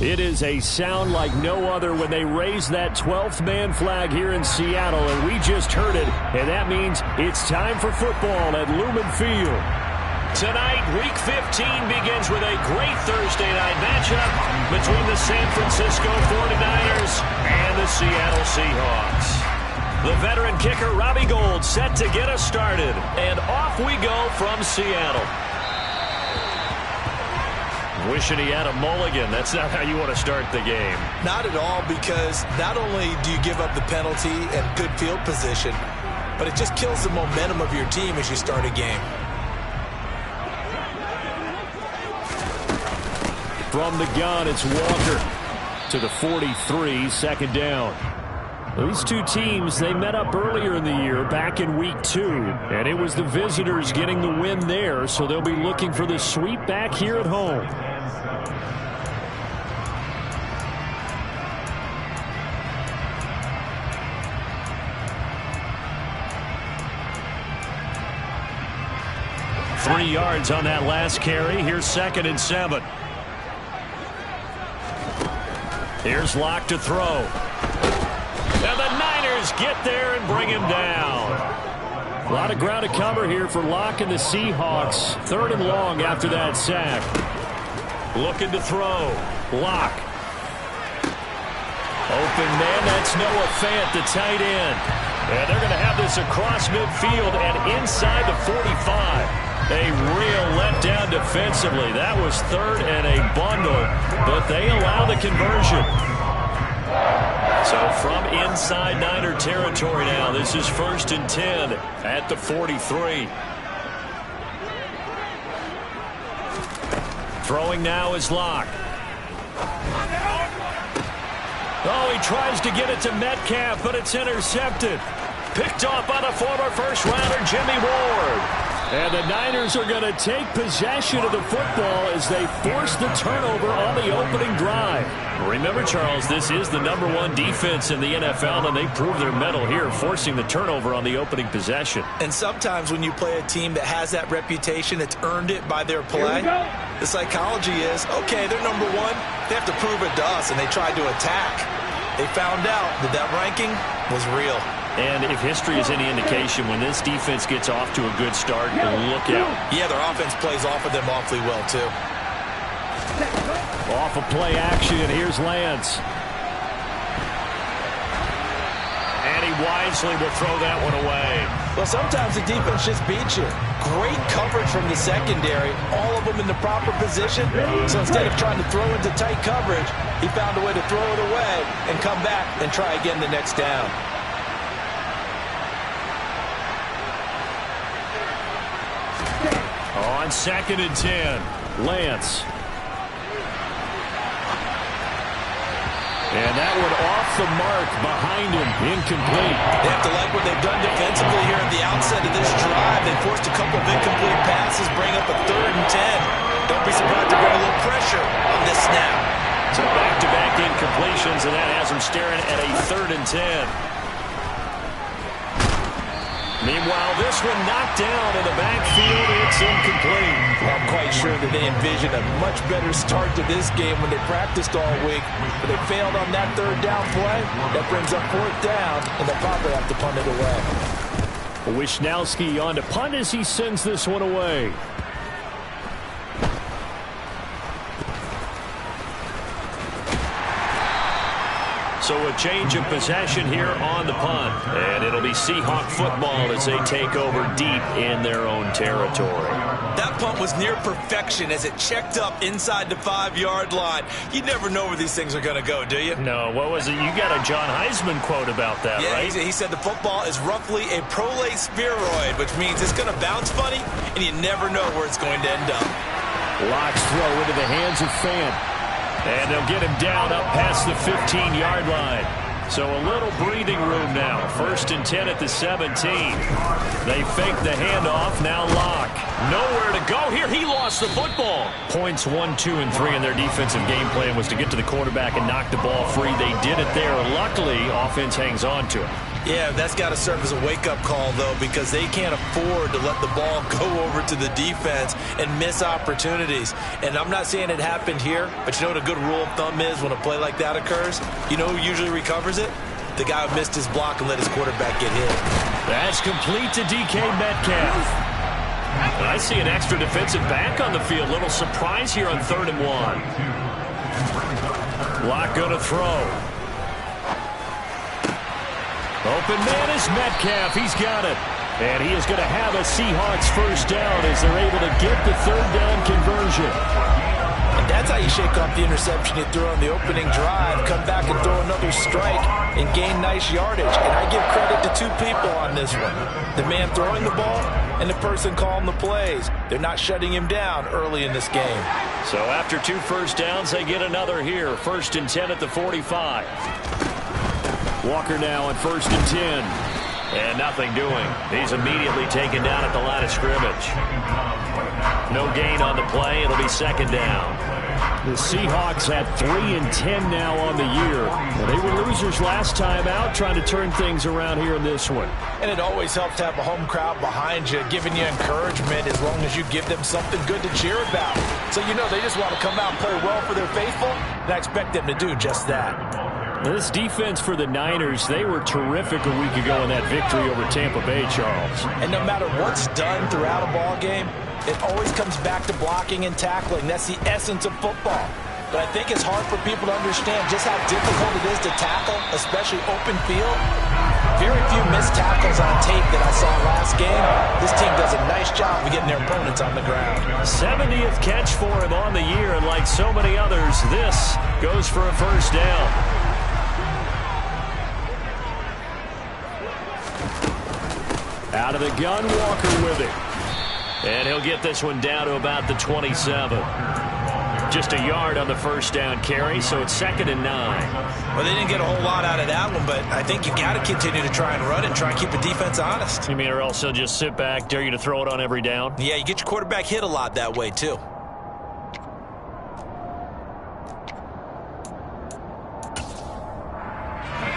It is a sound like no other when they raise that 12th man flag here in Seattle, and we just heard it, and that means it's time for football at Lumen Field. Tonight, Week 15 begins with a great Thursday night matchup between the San Francisco 49ers and the Seattle Seahawks. The veteran kicker Robbie Gould set to get us started, and off we go from Seattle. Wishing he had a mulligan. That's not how you want to start the game. Not at all, because not only do you give up the penalty and good field position, but it just kills the momentum of your team as you start a game. From the gun, it's Walker to the 43, second down. These two teams, they met up earlier in the year, back in Week 2, and it was the visitors getting the win there, so they'll be looking for the sweep back here at home. Three yards on that last carry. Here's 2nd and 7. Here's Locke to throw. And the Niners get there and bring him down. A lot of ground to cover here for Locke and the Seahawks. 3rd and long after that sack. Looking to throw. Locke. Open man, that's Noah Fant, the tight end. And they're going to have this across midfield and inside the 45. A real letdown defensively. That was 3rd and a bundle, but they allow the conversion. So from inside Niner territory now, this is 1st and 10 at the 43. Throwing now is Locke. Oh, he tries to get it to Metcalf, but it's intercepted. Picked off by the former first-rounder Jimmy Ward. And the Niners are going to take possession of the football as they force the turnover on the opening drive. Remember, Charles, this is the #1 defense in the NFL, and they prove their mettle here, forcing the turnover on the opening possession. And sometimes when you play a team that has that reputation, that's earned it by their play, the psychology is, okay, they're #1. They have to prove it to us, and they tried to attack. They found out that that ranking was real. And if history is any indication, when this defense gets off to a good start, look out. Yeah, their offense plays off of them awfully well, too. Off of play action, here's Lance. And he wisely will throw that one away. Well, sometimes the defense just beats you. Great coverage from the secondary, all of them in the proper position. So instead of trying to throw into tight coverage, he found a way to throw it away and come back and try again the next down. On 2nd and 10, Lance. And that one off the mark behind him, incomplete. They have to like what they've done defensively here at the outset of this drive. They forced a couple of incomplete passes, bring up a 3rd and 10. Don't be surprised to bring a little pressure on this snap. So back-to-back incompletions, and that has them staring at a 3rd and 10. Meanwhile, this one knocked down in the backfield. It's incomplete. I'm quite sure that they envisioned a much better start to this game when they practiced all week. But they failed on that 3rd down play. That brings up 4th down, and they'll probably have to punt it away. Wishnowski on to punt as he sends this one away. So a change of possession here on the punt. And it'll be Seahawk football as they take over deep in their own territory. That punt was near perfection as it checked up inside the 5-yard line. You never know where these things are going to go, do you? No, what was it? You got a John Heisman quote about that, yeah, right? He said the football is roughly a prolate spheroid, which means it's going to bounce funny, and you never know where it's going to end up. Locke's throw into the hands of Fant. And they'll get him down up past the 15-yard line. So a little breathing room now. 1st and 10 at the 17. They fake the handoff. Now Locke. Nowhere to go here. He lost the football. Points 1, 2, and 3 in their defensive game plan was to get to the quarterback and knock the ball free. They did it there. Luckily, offense hangs on to it. Yeah, that's got to serve as a wake-up call, though, because they can't afford to let the ball go over to the defense and miss opportunities. And I'm not saying it happened here, but you know what a good rule of thumb is when a play like that occurs? You know who usually recovers it? The guy who missed his block and let his quarterback get hit. That's complete to DK Metcalf. And I see an extra defensive back on the field. Little surprise here on 3rd and 1. Lock going to throw. Open man is Metcalf. He's got it. And he is going to have a Seahawks first down as they're able to get the 3rd down conversion. And that's how you shake off the interception you threw on the opening drive. Come back and throw another strike and gain nice yardage. And I give credit to 2 people on this one. The man throwing the ball and the person calling the plays. They're not shutting him down early in this game. So after 2 first downs, they get another here. 1st and 10 at the 45. Walker now on 1st and 10. And nothing doing. He's immediately taken down at the line of scrimmage. No gain on the play. It'll be 2nd down. The Seahawks have 3 and 10 now on the year. Well, they were losers last time out, trying to turn things around here in this one. And it always helps to have a home crowd behind you, giving you encouragement as long as you give them something good to cheer about. So you know they just want to come out and play well for their faithful, and I expect them to do just that. This defense for the Niners, they were terrific a week ago in that victory over Tampa Bay, Charles. And no matter what's done throughout a ball game, it always comes back to blocking and tackling. That's the essence of football. But I think it's hard for people to understand just how difficult it is to tackle, especially open field. Very few missed tackles on tape that I saw last game. This team does a nice job of getting their opponents on the ground. 70th catch for him on the year, and like so many others, this goes for a first down. Out of the gun, Walker with it. And he'll get this one down to about the 27. Just a yard on the first down carry, so it's 2nd and 9. Well, they didn't get a whole lot out of that one, but I think you got to continue to try and run and try and keep the defense honest. You mean or else he'll just sit back, dare you to throw it on every down? Yeah, you get your quarterback hit a lot that way, too.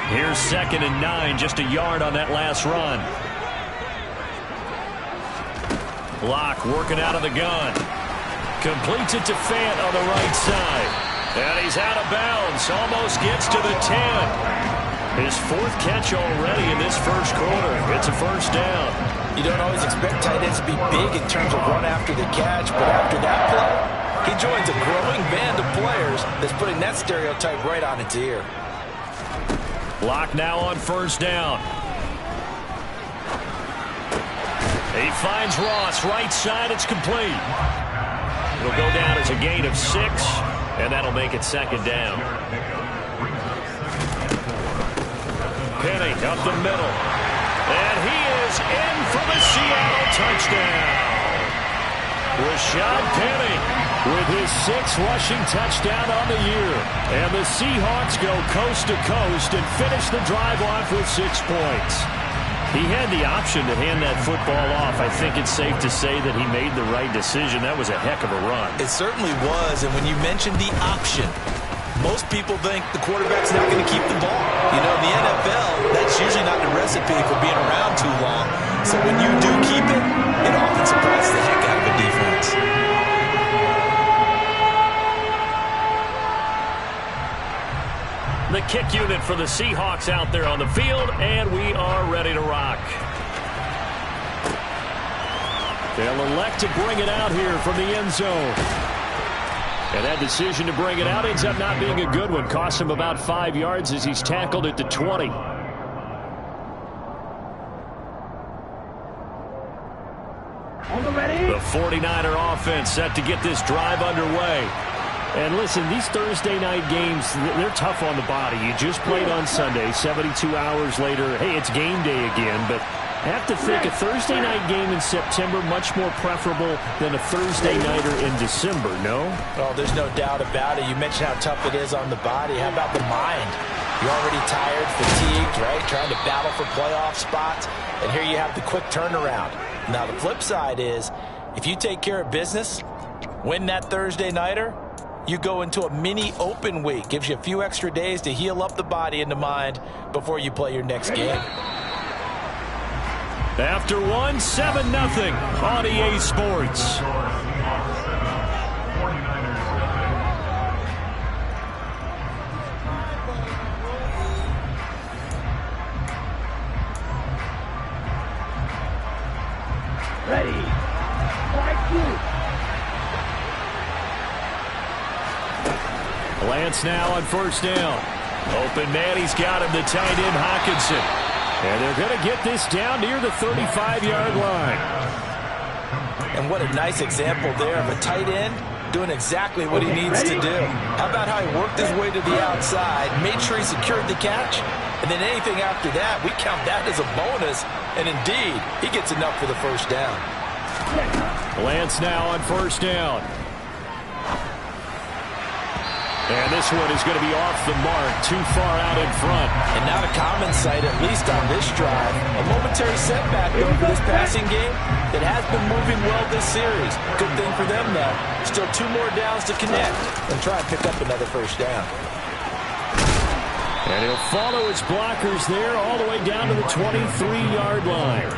Here's 2nd and 9, just a yard on that last run. Locke working out of the gun. Completes it to Fant on the right side. And he's out of bounds. Almost gets to the 10. His 4th catch already in this first quarter. It's a first down. You don't always expect tight ends to be big in terms of run after the catch, but after that play, he joins a growing band of players that's putting that stereotype right on its ear. Locke now on first down. He finds Ross, right side, it's complete. It'll go down as a gain of 6, and that'll make it 2nd down. Penny up the middle. And he is in for the Seattle touchdown. Rashad Penny with his 6th rushing touchdown on the year. And the Seahawks go coast to coast and finish the drive off with 6 points. He had the option to hand that football off. I think it's safe to say that he made the right decision. That was a heck of a run. It certainly was, and when you mentioned the option, most people think the quarterback's not going to keep the ball. You know, in the NFL, that's usually not the recipe for being around too long. So when you do keep it, it often surprises the heck out of a defense. The kick unit for the Seahawks out there on the field, and we are ready to rock. They'll elect to bring it out here from the end zone. And that decision to bring it out ends up not being a good one. Costs him about 5 yards as he's tackled at the 20. The 49er offense set to get this drive underway. And listen, these Thursday night games, they're tough on the body. You just played on Sunday, 72 hours later. Hey, it's game day again, but I have to think a Thursday night game in September much more preferable than a Thursday nighter in December, no? Oh, there's no doubt about it. You mentioned how tough it is on the body. How about the mind? You're already tired, fatigued, right? Trying to battle for playoff spots. And here you have the quick turnaround. Now, the flip side is, if you take care of business, win that Thursday nighter, you go into a mini open week. Gives you a few extra days to heal up the body and the mind before you play your next game. After one, 7-0 on EA Sports. Ready. Lance now on first down. Open man, he's got him, the tight end Hawkinson. And they're going to get this down near the 35-yard line. And what a nice example there of a tight end doing exactly what he needs to do. How about how he worked his way to the outside, made sure he secured the catch, and then anything after that, we count that as a bonus. And indeed, he gets enough for the first down. Lance now on first down. And this one is going to be off the mark, too far out in front. And not a common sight, at least on this drive. A momentary setback, though, for this passing game that has been moving well this series. Good thing for them, though. Still 2 more downs to connect and try and pick up another first down. And he'll follow his blockers there all the way down to the 23-yard line.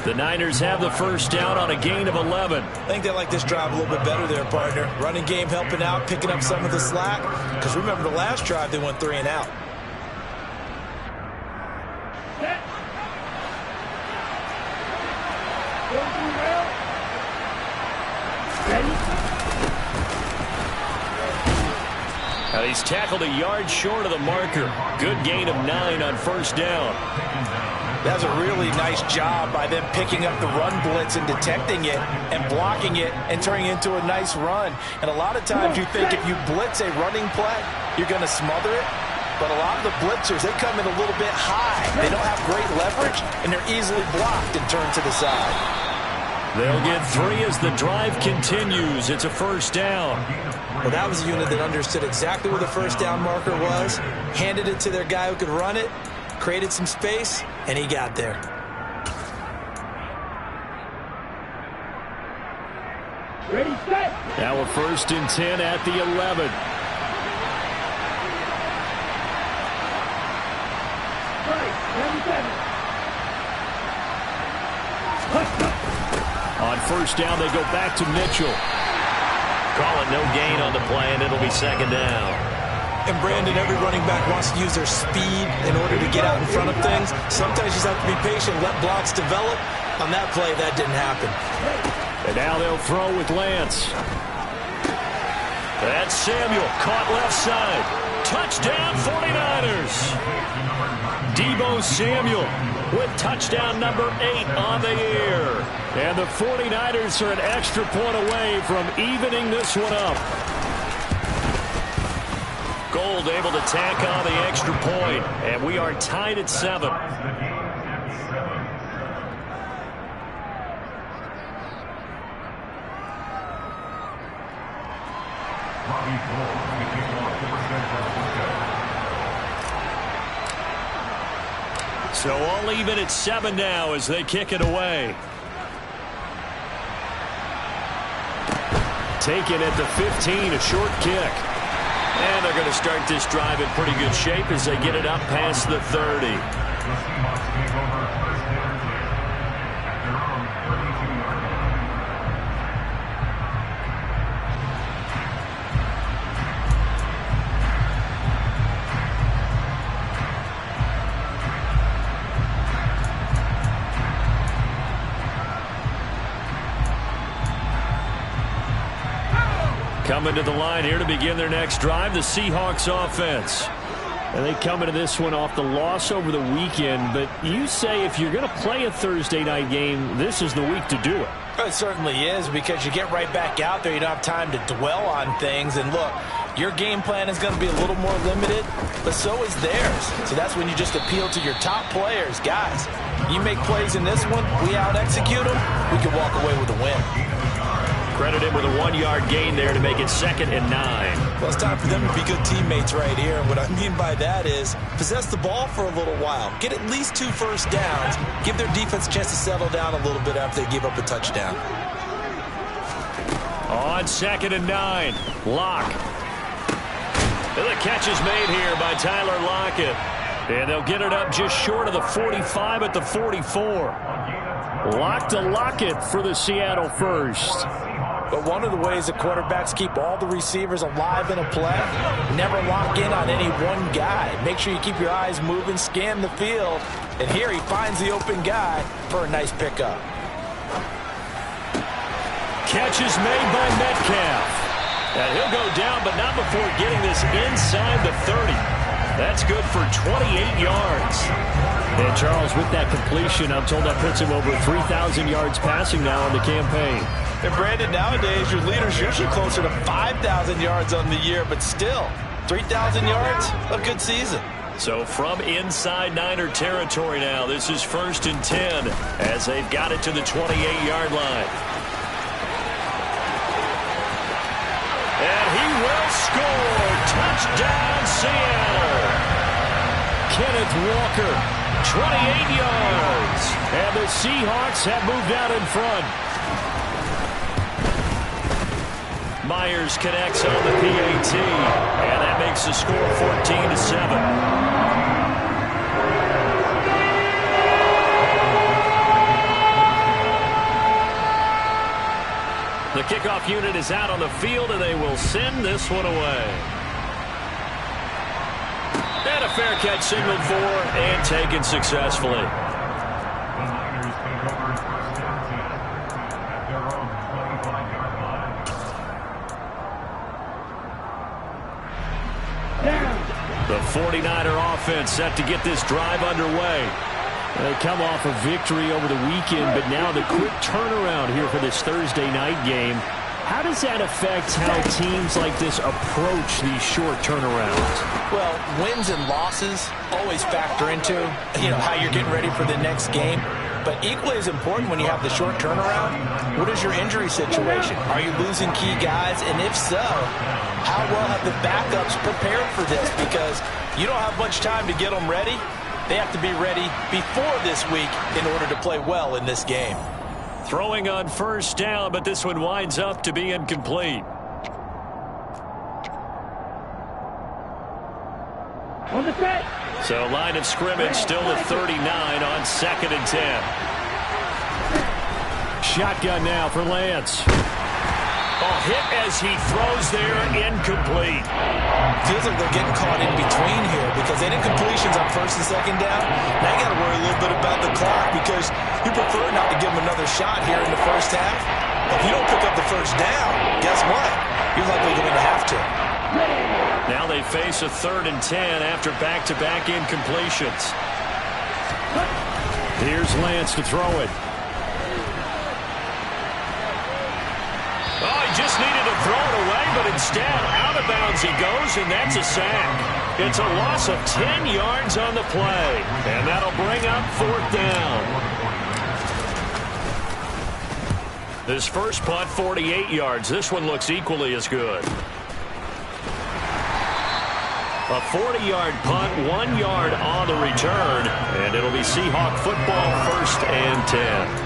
The Niners have the first down on a gain of 11. I think they like this drive a little bit better there, partner. Running game helping out, picking up some of the slack. Because remember, the last drive, they went 3 and out. Now he's tackled a yard short of the marker. Good gain of 9 on first down. That's a really nice job by them picking up the run blitz and detecting it and blocking it and turning it into a nice run. And a lot of times you think if you blitz a running play, you're going to smother it. But a lot of the blitzers, they come in a little bit high. They don't have great leverage, and they're easily blocked and turned to the side. They'll get 3 as the drive continues. It's a first down. Well, that was a unit that understood exactly where the first down marker was, handed it to their guy who could run it, created some space, and he got there. Ready, set. Now a 1st and 10 at the 11. Right, 77. On first down, they go back to Mitchell. Calling no gain on the play, and it'll be 2nd down. And Brandon, every running back wants to use their speed in order to get out in front of things. Sometimes you just have to be patient, let blocks develop. On that play, that didn't happen. And now they'll throw with Lance. That's Samuel, caught left side. Touchdown, 49ers. Deebo Samuel with touchdown number 8 on the year. And the 49ers are an extra point away from evening this one up. Gold able to tack on the extra point, and we are tied at 7. So all even at 7 now as they kick it away. Taken at the 15, a short kick. And they're going to start this drive in pretty good shape as they get it up past the 30. Coming to the line here to begin their next drive, the Seahawks offense. And they come into this one off the loss over the weekend, but you say if you're going to play a Thursday night game, this is the week to do it. It certainly is, because you get right back out there. You don't have time to dwell on things. And look, your game plan is going to be a little more limited, but so is theirs. So that's when you just appeal to your top players. Guys, you make plays in this one, we out-execute them, we can walk away with a win. Credit him with a 1-yard gain there to make it 2nd and 9. Well, it's time for them to be good teammates right here. And what I mean by that is possess the ball for a little while. Get at least 2 first downs. Give their defense a chance to settle down a little bit after they give up a touchdown. On 2nd and 9, Lock. And the catch is made here by Tyler Lockett. And they'll get it up just short of the 45 at the 44. Lock to lock it for the Seattle first. But one of the ways that quarterbacks keep all the receivers alive in a play, never lock in on any one guy. Make sure you keep your eyes moving, scan the field. And here he finds the open guy for a nice pickup. Catch is made by Metcalf. And he'll go down, but not before getting this inside the 30. That's good for 28 yards. And Charles, with that completion, I'm told that puts him over 3,000 yards passing now on the campaign. And Brandon, nowadays your leader's usually closer to 5,000 yards on the year, but still, 3,000 yards, a good season. So from inside Niner territory now, this is 1st and 10 as they've got it to the 28-yard line. And he will score. Touchdown, Seattle. Kenneth Walker, 28 yards. And the Seahawks have moved out in front. Myers connects on the PAT, and that makes the score 14-7. The kickoff unit is out on the field, and they will send this one away. And a fair catch signaled for and taken successfully. The 49er offense set to get this drive underway. They come off a victory over the weekend, but now the quick turnaround here for this Thursday night game. How does that affect how teams like this approach these short turnarounds? Well, wins and losses always factor into, how you're getting ready for the next game. But equally as important when you have the short turnaround, what is your injury situation? Are you losing key guys? And if so, how well have the backups prepared for this? Because you don't have much time to get them ready. They have to be ready before this week in order to play well in this game. Throwing on 1st down, but this one winds up to be incomplete. On the set. So line of scrimmage still at 39 on 2nd and 10. Shotgun now for Lance. Hit as he throws there, incomplete. Feels like they're getting caught in between here because they did completions on 1st and 2nd down. Now you got to worry a little bit about the clock because you prefer not to give them another shot here in the first half. If you don't pick up the 1st down, guess what? You're likely going to have to. Now they face a 3rd and 10 after back-to-back incompletions. Here's Lance to throw it. Oh, he just needed to throw it away, but instead, out of bounds he goes, and that's a sack. It's a loss of 10 yards on the play, and that'll bring up 4th down. This first punt, 48 yards. This one looks equally as good. A 40-yard punt, 1 yard on the return, and it'll be Seahawk football, 1st and 10.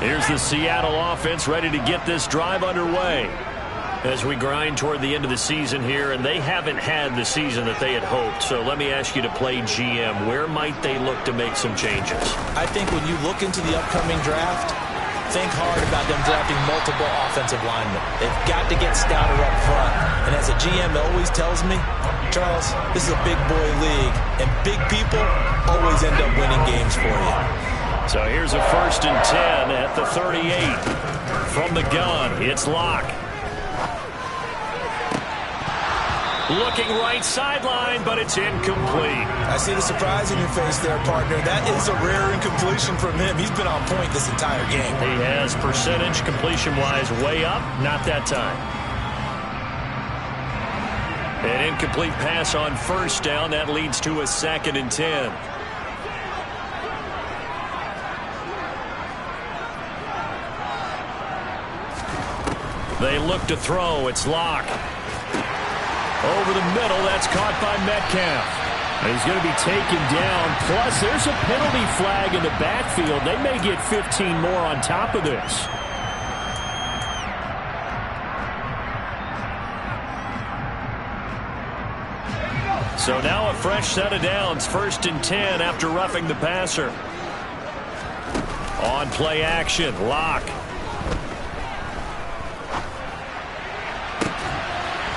Here's the Seattle offense ready to get this drive underway as we grind toward the end of the season here, and they haven't had the season that they had hoped. So let me ask you to play GM. Where might they look to make some changes? I think when you look into the upcoming draft, think hard about them drafting multiple offensive linemen. They've got to get stouter up front. And as a GM always tells me, Charles, this is a big boy league, and big people always end up winning games for you. So here's a 1st and 10 at the 38. From the gun, it's Locke. Looking right sideline, but it's incomplete. I see the surprise in your face there, partner. That is a rare incompletion from him. He's been on point this entire game. He has percentage completion-wise way up, not that time. An incomplete pass on 1st down. That leads to a 2nd and 10. They look to throw. It's Locke. Over the middle, that's caught by Metcalf. And he's going to be taken down. Plus, there's a penalty flag in the backfield. They may get 15 more on top of this. So now a fresh set of downs, 1st and 10 after roughing the passer. On play action, Locke.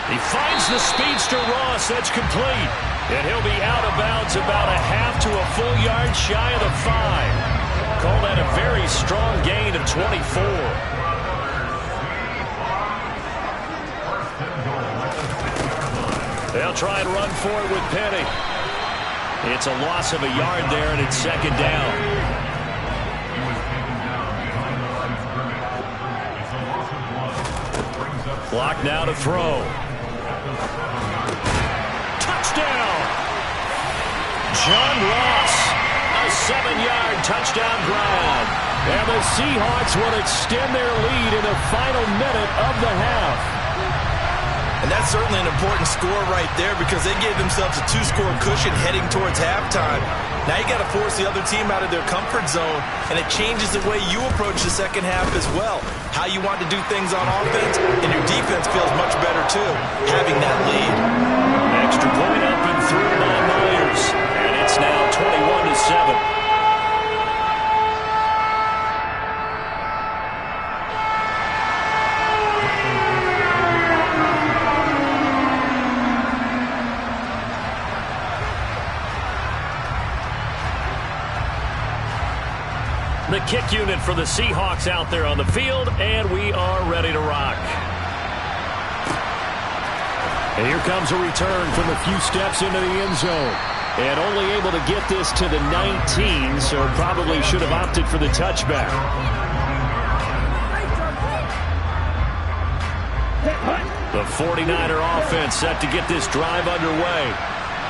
He finds the speedster Ross. That's complete. And he'll be out of bounds about a half to a full yard shy of the 5. Call that a very strong gain of 24. They'll try and run for it with Penny. It's a loss of a yard there, and it's 2nd down. Clock now to throw. Touchdown! John Ross, a 7-yard touchdown grab. And the Seahawks will extend their lead in the final minute of the half. And that's certainly an important score right there because they gave themselves a 2-score cushion heading towards halftime. Now you got to force the other team out of their comfort zone, and it changes the way you approach the second half as well. How you want to do things on offense, and your defense feels much better too, having that lead. Extra point up and through by Myers, and it's now 21-7. The kick unit for the Seahawks out there on the field, and we are ready to rock. And here comes a return from a few steps into the end zone. And only able to get this to the 19, so probably should have opted for the touchback. The 49er offense set to get this drive underway.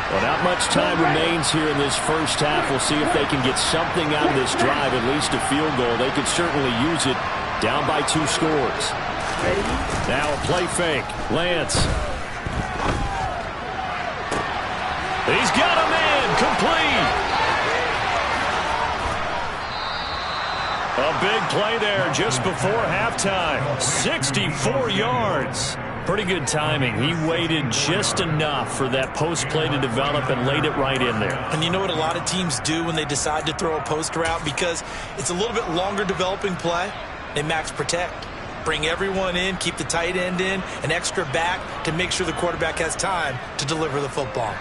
Well, not much time remains here in this first half. We'll see if they can get something out of this drive, at least a field goal. They could certainly use it down by 2 scores. Now a play fake. Lance. He's got a man. Complete. A big play there just before halftime. 64 yards. Pretty good timing. He waited just enough for that post play to develop and laid it right in there. And you know what a lot of teams do when they decide to throw a post route? Because it's a little bit longer developing play. They max protect. Bring everyone in, keep the tight end in, an extra back to make sure the quarterback has time to deliver the football.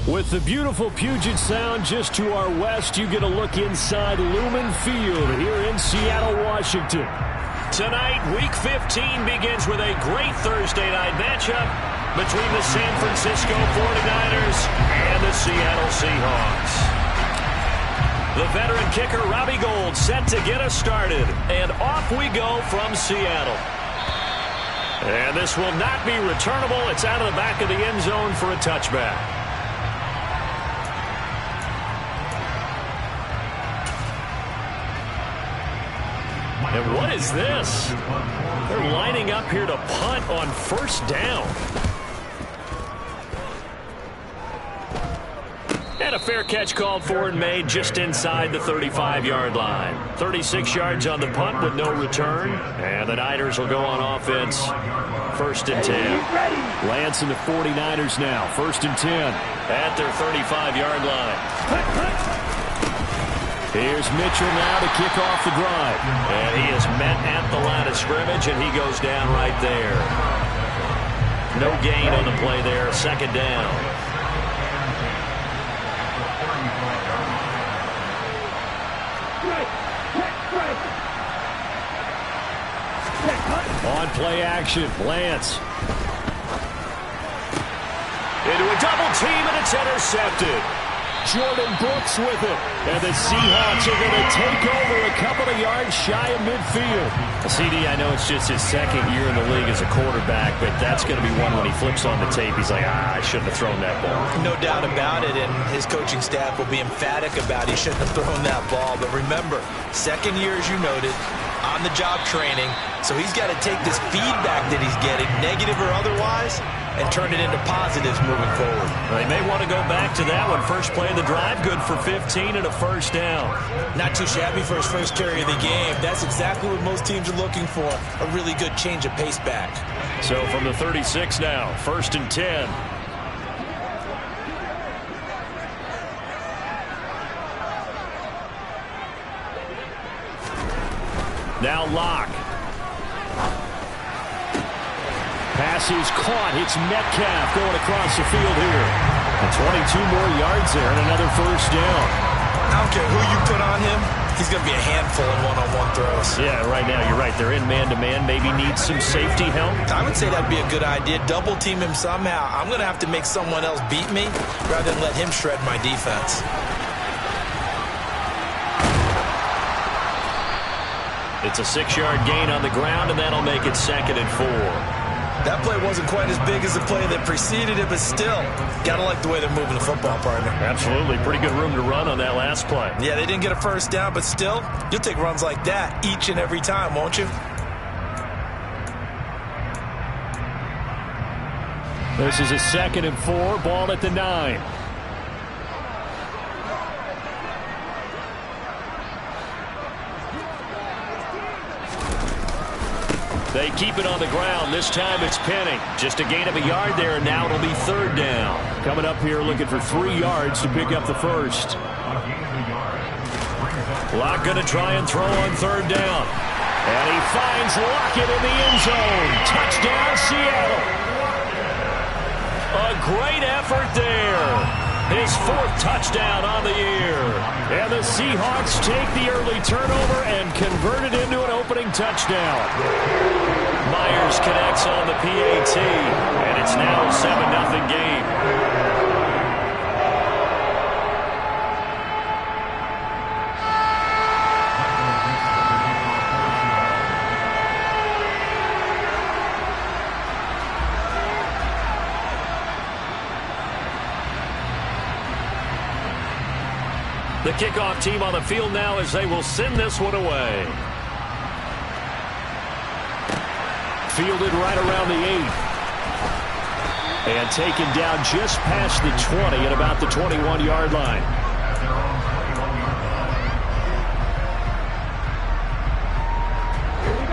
With the beautiful Puget Sound just to our west, you get a look inside Lumen Field here in Seattle, Washington. Tonight, Week 15 begins with a great Thursday night matchup between the San Francisco 49ers and the Seattle Seahawks. The veteran kicker Robbie Gould set to get us started, and off we go from Seattle. And this will not be returnable. It's out of the back of the end zone for a touchback. And what is this? They're lining up here to punt on first down. And a fair catch called for and made just inside the 35-yard line. 36 yards on the punt with no return. And the Niners will go on offense. First and 10. Lance and the 49ers now. First and 10 at their 35-yard line. Here's Mitchell now to kick off the drive. And he is met at the line of scrimmage, and he goes down right there. No gain on the play there. Second down. On play action, Lance. Into a double team, and it's intercepted. Jordan Brooks with it. And the Seahawks are going to take over a couple of yards shy of midfield. CD, I know it's just his second year in the league as a quarterback, but that's going to be one when he flips on the tape. He's like, I shouldn't have thrown that ball. No doubt about it, and his coaching staff will be emphatic about he shouldn't have thrown that ball. But remember, second year, as you noted, on-the-job training, so he's got to take this feedback that he's getting, negative or otherwise, and turn it into positives moving forward. They may want to go back to that one. First play of the drive, good for 15 and a first down. Not too shabby for his first carry of the game. That's exactly what most teams are looking for, a really good change of pace back. So from the 36 now, first and 10. Now Locke. Pass is caught. It's Metcalf going across the field here. And 22 more yards there and another first down. I don't care who you put on him. He's going to be a handful in one-on-one throws. Yeah, right now you're right. They're in man-to-man. Maybe need some safety help. I would say that'd be a good idea. Double team him somehow. I'm going to have to make someone else beat me rather than let him shred my defense. It's a 6-yard gain on the ground, and that'll make it second and 4. That play wasn't quite as big as the play that preceded it, but still, gotta like the way they're moving the football, partner. Absolutely. Pretty good room to run on that last play. Yeah, they didn't get a first down, but still, you'll take runs like that each and every time, won't you? This is a second and 4, ball at the 9. They keep it on the ground. This time it's Penning. Just a gain of a yard there, and now it'll be third down. Coming up here looking for 3 yards to pick up the first. Locke going to try and throw on third down. And he finds Lockett in the end zone. Touchdown, Seattle. A great effort there. His 4th touchdown on the year. And the Seahawks take the early turnover and convert it into an opening touchdown. Myers connects on the PAT, and it's now a 7-0 game. The kickoff team on the field now as they will send this one away. Fielded right around the 8. And taken down just past the 20 at about the 21-yard line.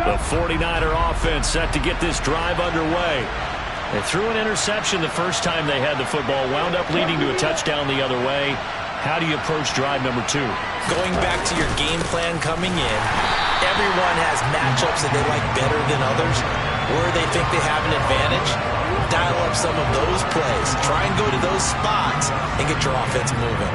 The 49er offense set to get this drive underway. They threw an interception the first time they had the football, wound up leading to a touchdown the other way. How do you approach drive number 2? Going back to your game plan coming in, everyone has matchups that they like better than others, where they think they have an advantage. Dial up some of those plays. Try and go to those spots and get your offense moving.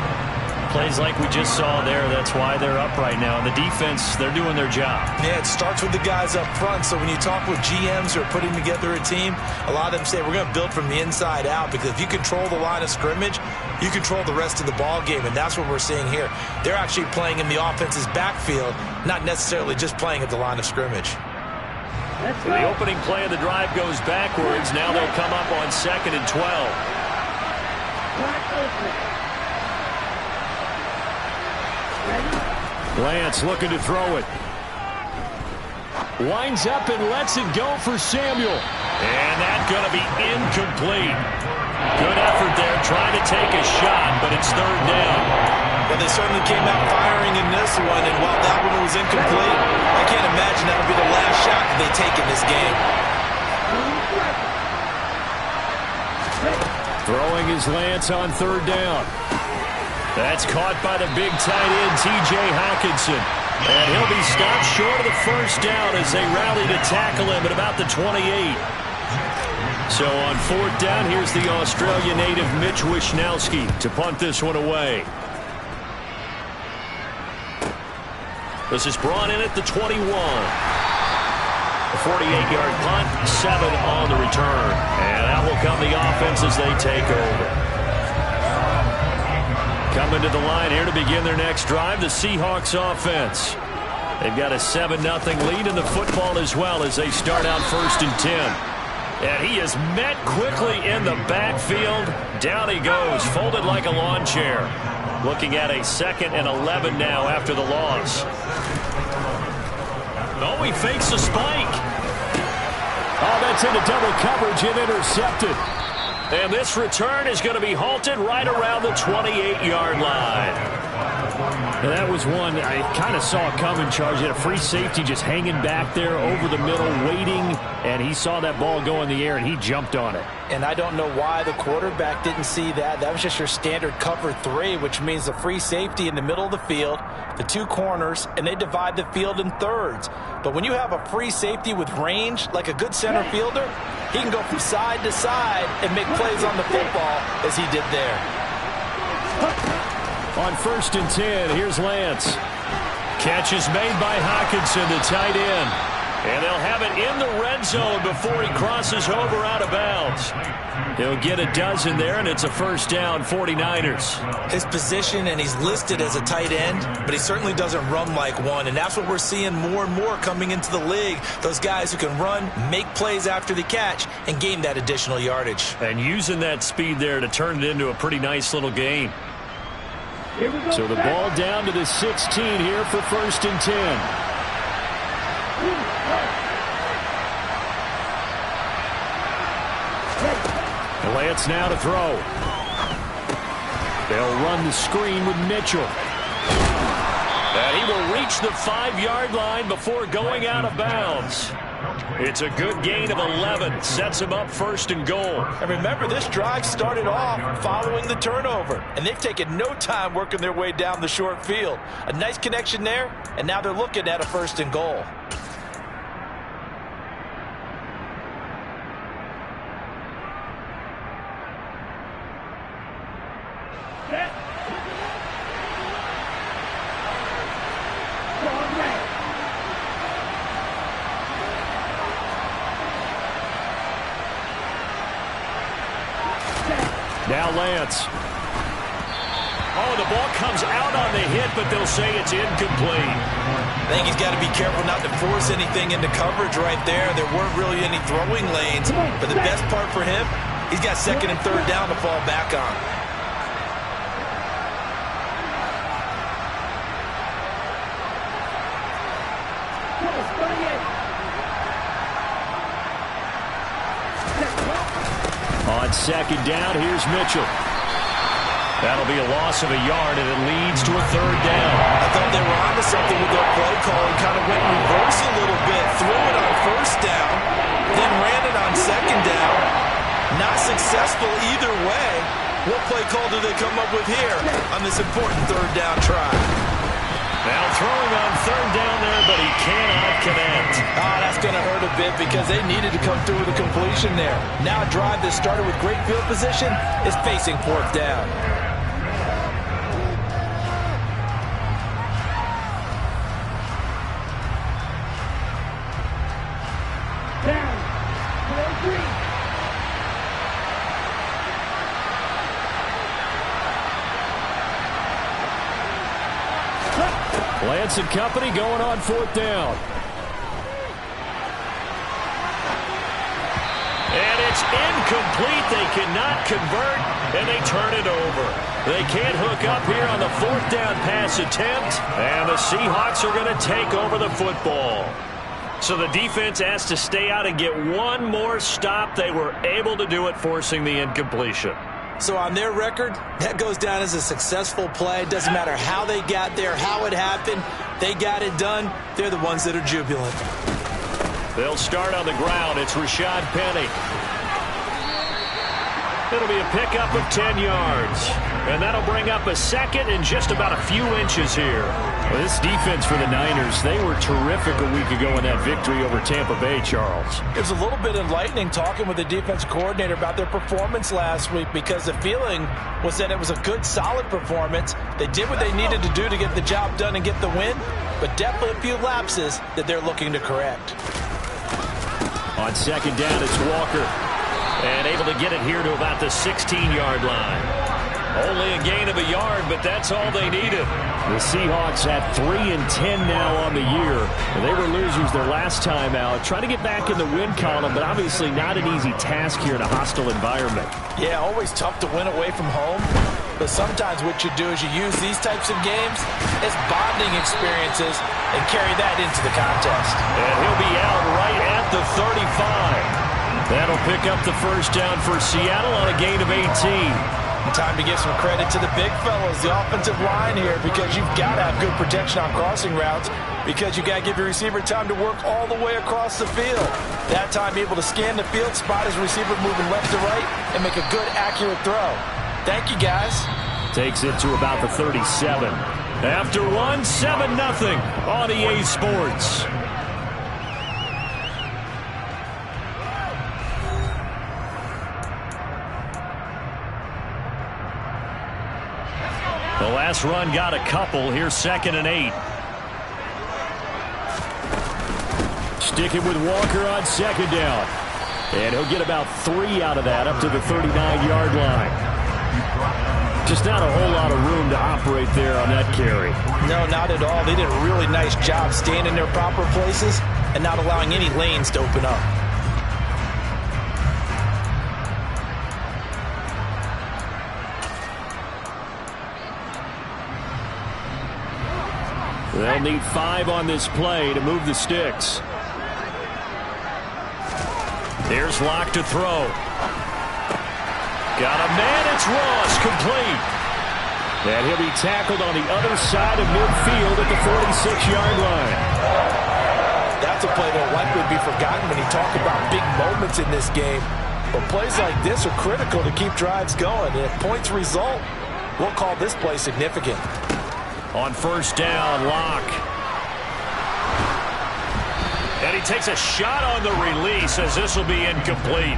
Plays like we just saw there, that's why they're up right now. And the defense, they're doing their job. Yeah, it starts with the guys up front. So when you talk with GMs who are putting together a team, a lot of them say we're going to build from the inside out, because if you control the line of scrimmage, you control the rest of the ball game, and that's what we're seeing here. They're actually playing in the offense's backfield, not necessarily just playing at the line of scrimmage. The opening play of the drive goes backwards. Now they'll come up on 2nd and 12. Lance looking to throw it. Winds up and lets it go for Samuel. And that's going to be incomplete. Good effort there trying to take a shot, but it's 3rd down. Well, they certainly came out firing in this one, and while that one was incomplete, I can't imagine that'll be the last shot that they take in this game. Throwing is Lance on 3rd down. That's caught by the big tight end, T.J. Hawkinson. And he'll be stopped short of the 1st down as they rally to tackle him at about the 28. So on 4th down, here's the Australia native Mitch Wishnowsky to punt this one away. This is brought in at the 21. A 48-yard punt, 7 on the return. And that will come the offense as they take over. Coming to the line here to begin their next drive, the Seahawks offense. They've got a 7-0 lead in the football as well as they start out 1st and 10. And he is met quickly in the backfield. Down he goes, folded like a lawn chair. Looking at a 2nd and 11 now after the loss. Oh, he fakes a spike. Oh, that's into double coverage and intercepted. And this return is going to be halted right around the 28-yard line. And that was one I kind of saw coming, Charge. He had a free safety just hanging back there over the middle, waiting, and he saw that ball go in the air, and he jumped on it. And I don't know why the quarterback didn't see that. That was just your standard cover 3, which means the free safety in the middle of the field, the 2 corners, and they divide the field in thirds. But when you have a free safety with range, like a good center fielder, he can go from side to side and make plays on the football as he did there. On 1st and 10, here's Lance. Catch is made by Hawkinson, the tight end. And they'll have it in the red zone before he crosses over out of bounds. He'll get a dozen there, and it's a 1st down, 49ers. His position, and he's listed as a tight end, but he certainly doesn't run like one, and that's what we're seeing more and more coming into the league. Those guys who can run, make plays after the catch, and gain that additional yardage. And using that speed there to turn it into a pretty nice little gain. So the ball down to the 16 here for 1st and 10. Lance now to throw. They'll run the screen with Mitchell. And he will reach the 5-yard line before going out of bounds. It's a good gain of 11. Sets him up 1st and goal. And remember, this drive started off following the turnover. And they've taken no time working their way down the short field. A nice connection there, and now they're looking at a 1st and goal. Now Lance. Oh, the ball comes out on the hit, but they'll say it's incomplete. I think he's got to be careful not to force anything into coverage right there. There weren't really any throwing lanes, but the best part for him, he's got 2nd and 3rd down to fall back on. On 2nd down, here's Mitchell. That'll be a loss of a yard, and it leads to a 3rd down. I thought they were onto something with their play call and kind of went in reverse a little bit. Threw it on 1st down, then ran it on 2nd down. Not successful either way. What play call do they come up with here on this important 3rd down try? Now throwing on third down there, but he cannot connect. Oh, that's going to hurt a bit because they needed to come through with a completion there. Now a drive that started with great field position is facing fourth down. Lance and company going on fourth down. And it's incomplete. They cannot convert, and they turn it over. They can't hook up here on the fourth down pass attempt, and the Seahawks are going to take over the football. So the defense has to stay out and get one more stop. They were able to do it, forcing the incompletion. So on their record, that goes down as a successful play. Doesn't matter how they got there, how it happened. They got it done. They're the ones that are jubilant. They'll start on the ground. It's Rashad Penny. It'll be a pickup of 10 yards. And that'll bring up a second and just about a few inches here. Well, this defense for the Niners, they were terrific a week ago in that victory over Tampa Bay, Charles. It was a little bit enlightening talking with the defense coordinator about their performance last week because the feeling was that it was a good, solid performance. They did what they needed to do to get the job done and get the win, but definitely a few lapses that they're looking to correct. On second down, it's Walker. And able to get it here to about the 16-yard line. Only a gain of a yard, but that's all they needed. The Seahawks at 3-10 now on the year. And they were losers their last time out. Trying to get back in the win column, but obviously not an easy task here in a hostile environment. Yeah, always tough to win away from home. But sometimes what you do is you use these types of games as bonding experiences and carry that into the contest. And he'll be out right at the 35. That'll pick up the first down for Seattle on a gain of 18. Time to give some credit to the big fellas, the offensive line here, because you've got to have good protection on crossing routes because you've got to give your receiver time to work all the way across the field. That time able to scan the field, spot his receiver moving left to right, and make a good, accurate throw. Thank you, guys. Takes it to about the 37. After one, 7-0 on EA Sports. The last run got a couple. Here's 2nd and 8. Sticking with Walker on second down. And he'll get about 3 out of that up to the 39-yard line. Just not a whole lot of room to operate there on that carry. No, not at all. They did a really nice job staying in their proper places and not allowing any lanes to open up. They'll need 5 on this play to move the sticks. Here's Locke to throw. Got a man, it's Ross, complete. And he'll be tackled on the other side of midfield at the 46-yard line. That's a play that will likely be forgotten when you talk about big moments in this game. But plays like this are critical to keep drives going. And if points result, we'll call this play significant. On first down, Locke. And he takes a shot on the release as this will be incomplete.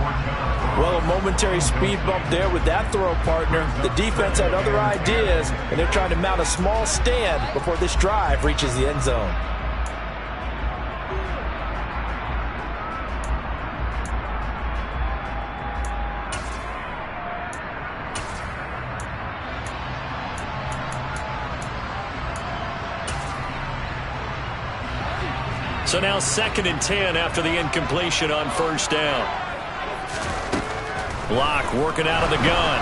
Well, a momentary speed bump there with that throw partner. The defense had other ideas, and they're trying to mount a small stand before this drive reaches the end zone. So now 2nd and 10 after the incompletion on first down. Locke working out of the gun.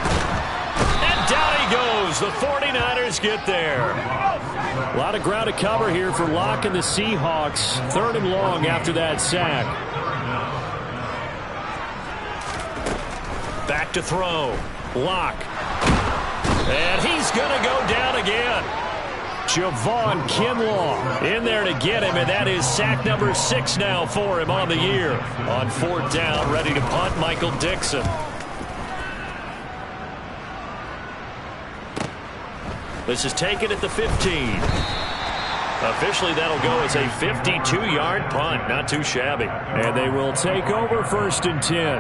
And down he goes. The 49ers get there. A lot of ground to cover here for Locke and the Seahawks. 3rd and long after that sack. Back to throw. Locke. And he's going to go down again. Javon Kinlaw in there to get him, and that is sack number 6 now for him on the year. On 4th down, ready to punt, Michael Dixon. This is taken at the 15. Officially, that'll go as a 52-yard punt. Not too shabby. And they will take over 1st and 10.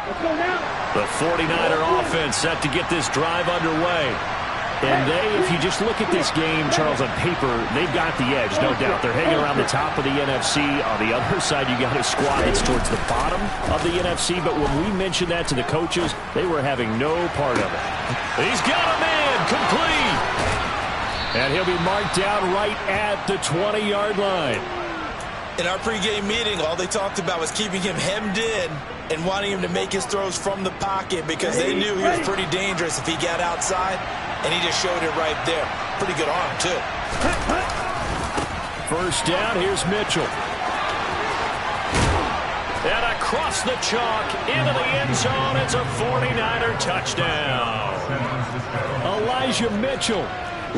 Let's go now. The 49er offense set to get this drive underway. And if you just look at this game, Charles, on paper, they've got the edge, no doubt. They're hanging around the top of the NFC. On the other side, you got a squad that's towards the bottom of the NFC. But when we mentioned that to the coaches, they were having no part of it. He's got a man, complete. And he'll be marked down right at the 20-yard line. In our pregame meeting, all they talked about was keeping him hemmed in and wanting him to make his throws from the pocket because they knew he was pretty dangerous if he got outside, and he just showed it right there. Pretty good arm, too. 1st down, here's Mitchell. And across the chalk, into the end zone, it's a 49er touchdown. Elijah Mitchell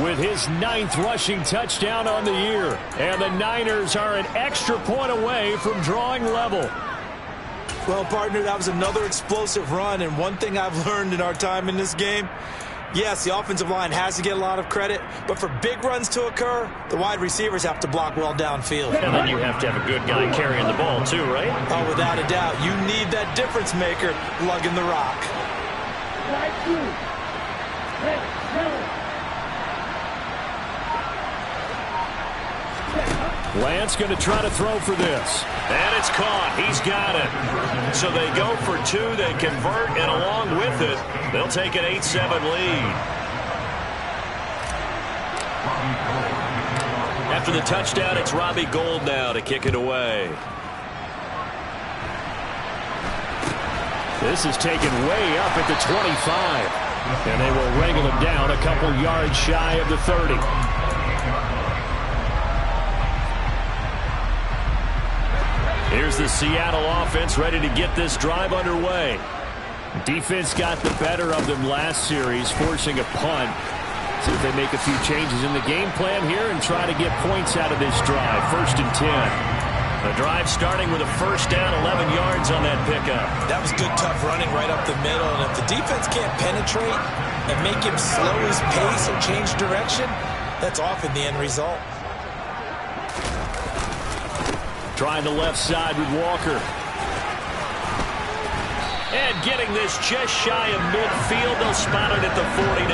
with his 9th rushing touchdown on the year. And the Niners are an extra point away from drawing level. Well, partner, that was another explosive run, and one thing I've learned in our time in this game, yes, the offensive line has to get a lot of credit, but for big runs to occur, the wide receivers have to block well downfield. And then you have to have a good guy carrying the ball too, right? Oh, without a doubt. You need that difference maker lugging the rock. Lance going to try to throw for this. And it's caught. He's got it. So they go for 2. They convert, and along with it, they'll take an 8-7 lead. After the touchdown, it's Robbie Gould now to kick it away. This is taken way up at the 25. And they will wrangle him down a couple yards shy of the 30. Here's the Seattle offense ready to get this drive underway. Defense got the better of them last series, forcing a punt. See if they make a few changes in the game plan here and try to get points out of this drive. 1st and 10. The drive starting with a 1st down, 11 yards on that pickup. That was good, tough running right up the middle. And if the defense can't penetrate and make him slow his pace or change direction, that's often the end result. Trying the left side with Walker. And getting this just shy of midfield. They'll spot it at the 49.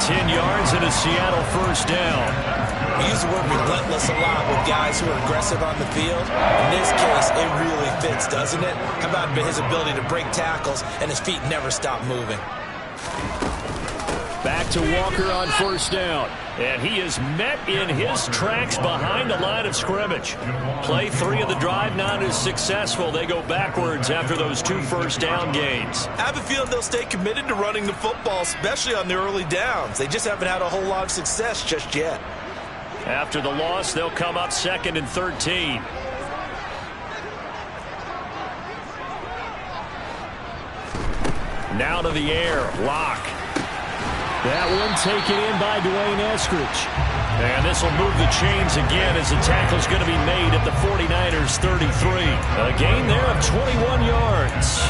10 yards and a Seattle 1st down. We use the word relentless a lot with guys who are aggressive on the field. In this case, it really fits, doesn't it? How about his ability to break tackles and his feet never stop moving? Back to Walker on 1st down. And he is met in his tracks behind the line of scrimmage. Play 3 of the drive not as successful. They go backwards after those 2 1st down gains. I have a feeling they'll stay committed to running the football, especially on the early downs. They just haven't had a whole lot of success just yet. After the loss, they'll come up 2nd and 13. Now to the air. Lock. That one taken in by Dwayne Eskridge. And this will move the chains again as the tackle's going to be made at the 49ers 33. A gain there of 21 yards.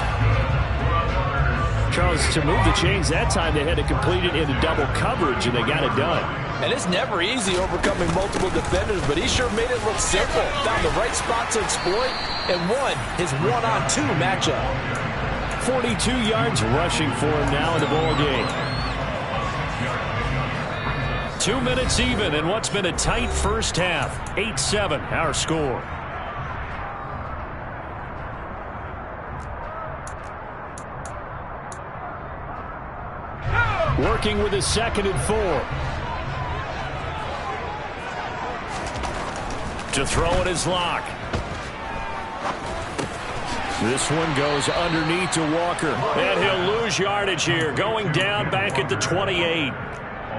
Charles, to move the chains that time, they had to complete it into double coverage, and they got it done. And it's never easy overcoming multiple defenders, but he sure made it look simple. Found the right spot to exploit and won his 1-on-2 matchup. 42 yards rushing for him now in the ball game. 2 minutes even in what's been a tight 1st half. 8-7 our score. Working with a 2nd and 4. To throw it is Lock. This one goes underneath to Walker. And he'll lose yardage here. Going down back at the 28.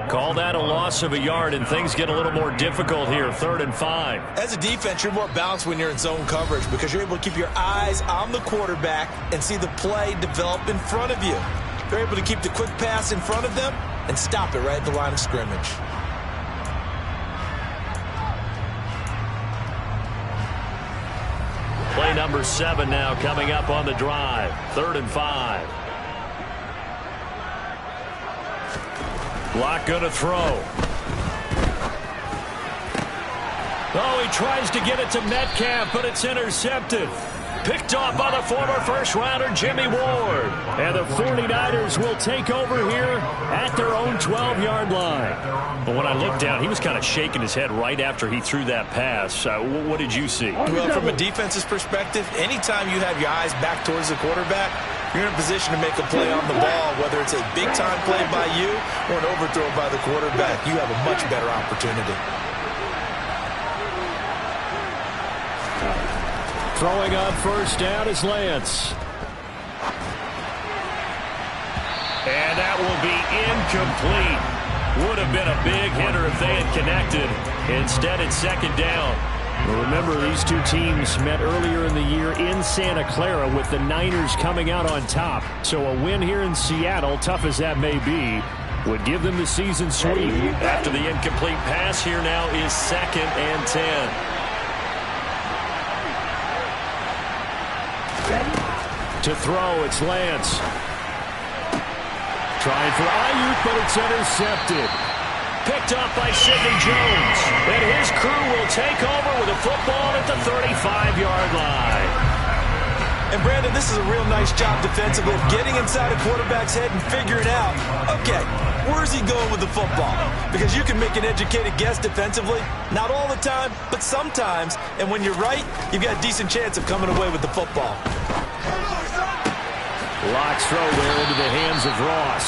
Call that a loss of a yard, and things get a little more difficult here. 3rd and 5. As a defense, you're more balanced when you're in zone coverage because you're able to keep your eyes on the quarterback and see the play develop in front of you. You're able to keep the quick pass in front of them and stop it right at the line of scrimmage. Play number 7 now coming up on the drive. 3rd and 5. Locke going to throw. Oh, he tries to get it to Metcalf, but it's intercepted. Picked off by the former first-rounder Jimmy Ward. And the 49ers will take over here at their own 12-yard line. But when I looked down, he was kind of shaking his head right after he threw that pass. What did you see? Well, from a defense's perspective, anytime you have your eyes back towards the quarterback, you're in a position to make a play on the ball, whether it's a big-time play by you or an overthrow by the quarterback. You have a much better opportunity. Throwing on first down is Lance. And that will be incomplete. Would have been a big hitter if they had connected. Instead, it's second down. Well, remember, these two teams met earlier in the year in Santa Clara with the Niners coming out on top. So a win here in Seattle, tough as that may be, would give them the season sweep. After the incomplete pass, here now is 2nd and 10. To throw, it's Lance. Trying for Ayuk, but it's intercepted. Picked up by Sidney Jones. And his crew will take over with a football at the 35-yard line. And, Brandon, this is a real nice job defensively of getting inside a quarterback's head and figuring out, okay, where's he going with the football? Because you can make an educated guess defensively. Not all the time, but sometimes. And when you're right, you've got a decent chance of coming away with the football. Locke's throw there into the hands of Ross.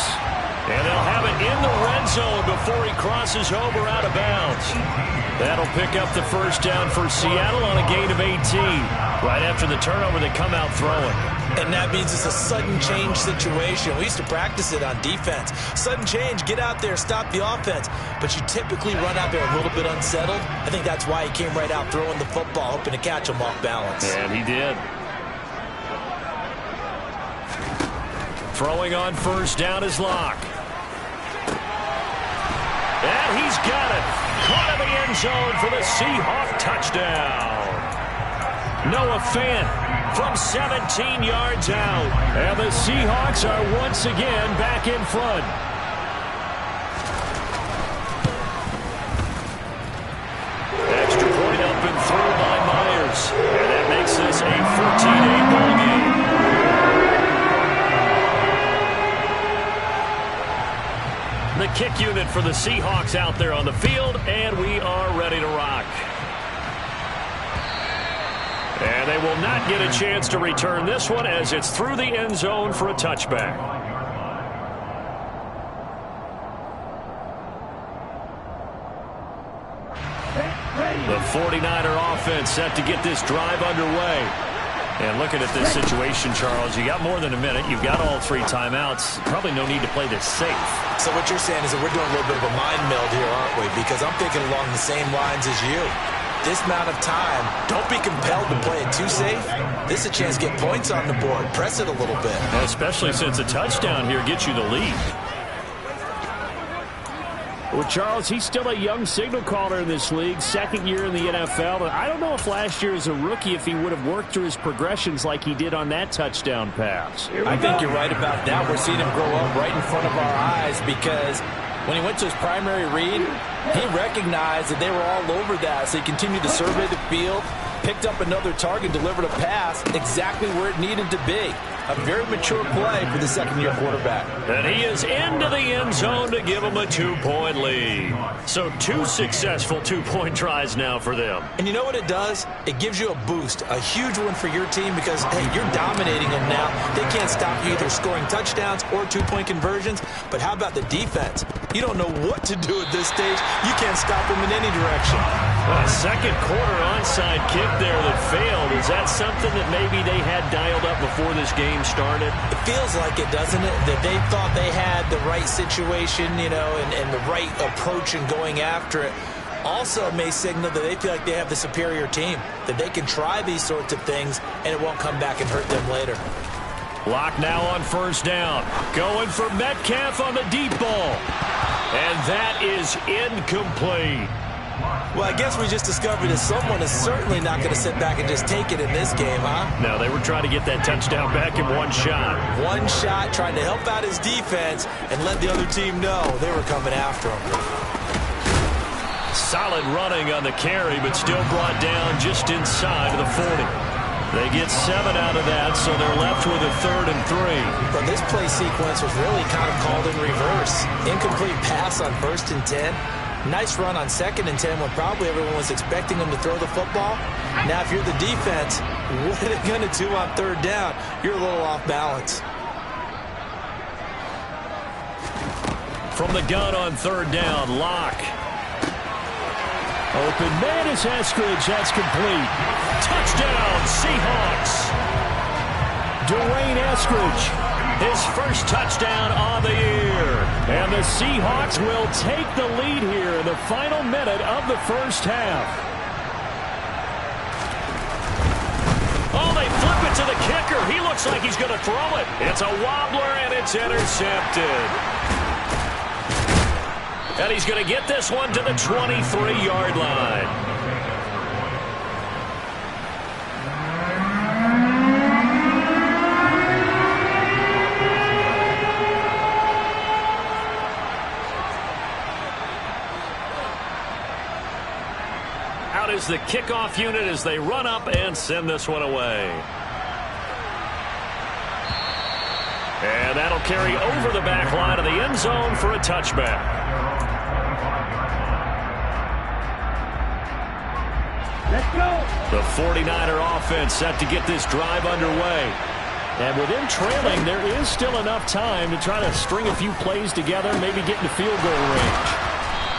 And they'll have it in the red zone before he crosses over out of bounds. That'll pick up the first down for Seattle on a gain of 18. Right after the turnover, they come out throwing. And that means it's a sudden change situation. We used to practice it on defense. Sudden change, get out there, stop the offense. But you typically run out there a little bit unsettled. I think that's why he came right out throwing the football, hoping to catch him off balance. And he did. Throwing on first down is Locke. And he's got it. Caught in the end zone for the Seahawks touchdown. Noah Fant from 17 yards out. And the Seahawks are once again back in front. Extra point up and through by Myers. And that makes this a 14-8 ball game. The kick unit for the Seahawks out there on the field, and we are ready to rock. And they will not get a chance to return this one as it's through the end zone for a touchback. The 49er offense set to get this drive underway. And looking at this situation, Charles, you got more than a minute. You've got all 3 timeouts. Probably no need to play this safe. So what you're saying is that we're doing a little bit of a mind meld here, aren't we? Because I'm thinking along the same lines as you. This amount of time, don't be compelled to play it too safe. This is a chance to get points on the board. Press it a little bit. Well, especially since a touchdown here gets you the lead. Well, Charles, he's still a young signal caller in this league, 2nd year in the NFL. I don't know if last year as a rookie if he would have worked through his progressions like he did on that touchdown pass. I think you're right about that. We're seeing him grow up right in front of our eyes because when he went to his primary read, he recognized that they were all over that. So he continued to survey the field, picked up another target, delivered a pass exactly where it needed to be. A very mature play for the 2nd-year quarterback. And he is into the end zone to give him a 2-point lead. So 2 successful 2-point tries now for them. And you know what it does? It gives you a boost, a huge one for your team because, hey, you're dominating them now. They can't stop you either scoring touchdowns or 2-point conversions. But how about the defense? You don't know what to do at this stage. You can't stop them in any direction. A second quarter onside kick there that failed. Is that something that maybe they had dialed up before this game started? It feels like it, doesn't it? That they thought they had the right situation, you know, and the right approach in going after it. Also may signal that they feel like they have the superior team, that they can try these sorts of things and it won't come back and hurt them later. Locke now on first down. Going for Metcalf on the deep ball. And that is incomplete. Well, I guess we just discovered that someone is certainly not going to sit back and just take it in this game, huh? No, they were trying to get that touchdown back in one shot. One shot, trying to help out his defense and let the other team know they were coming after him. Solid running on the carry, but still brought down just inside of the 40. They get 7 out of that, so they're left with a 3rd and 3. But this play sequence was really kind of called in reverse. Incomplete pass on 1st and 10. Nice run on 2nd and 10 when probably everyone was expecting them to throw the football. Now, if you're the defense, what are they going to do on 3rd down? You're a little off balance. From the gun on 3rd down, Locke. Open man is Eskridge. That's complete. Touchdown, Seahawks. Dwayne Eskridge, his first touchdown on the year. And the Seahawks will take the lead here in the final minute of the first half. Oh, they flip it to the kicker. He looks like he's going to throw it. It's a wobbler, and it's intercepted. And he's going to get this one to the 23-yard line. Out is the kickoff unit as they run up and send this one away. And that'll carry over the back line of the end zone for a touchback. Let's go. The 49er offense set to get this drive underway. And with them trailing, there is still enough time to try to string a few plays together, maybe get into field goal range.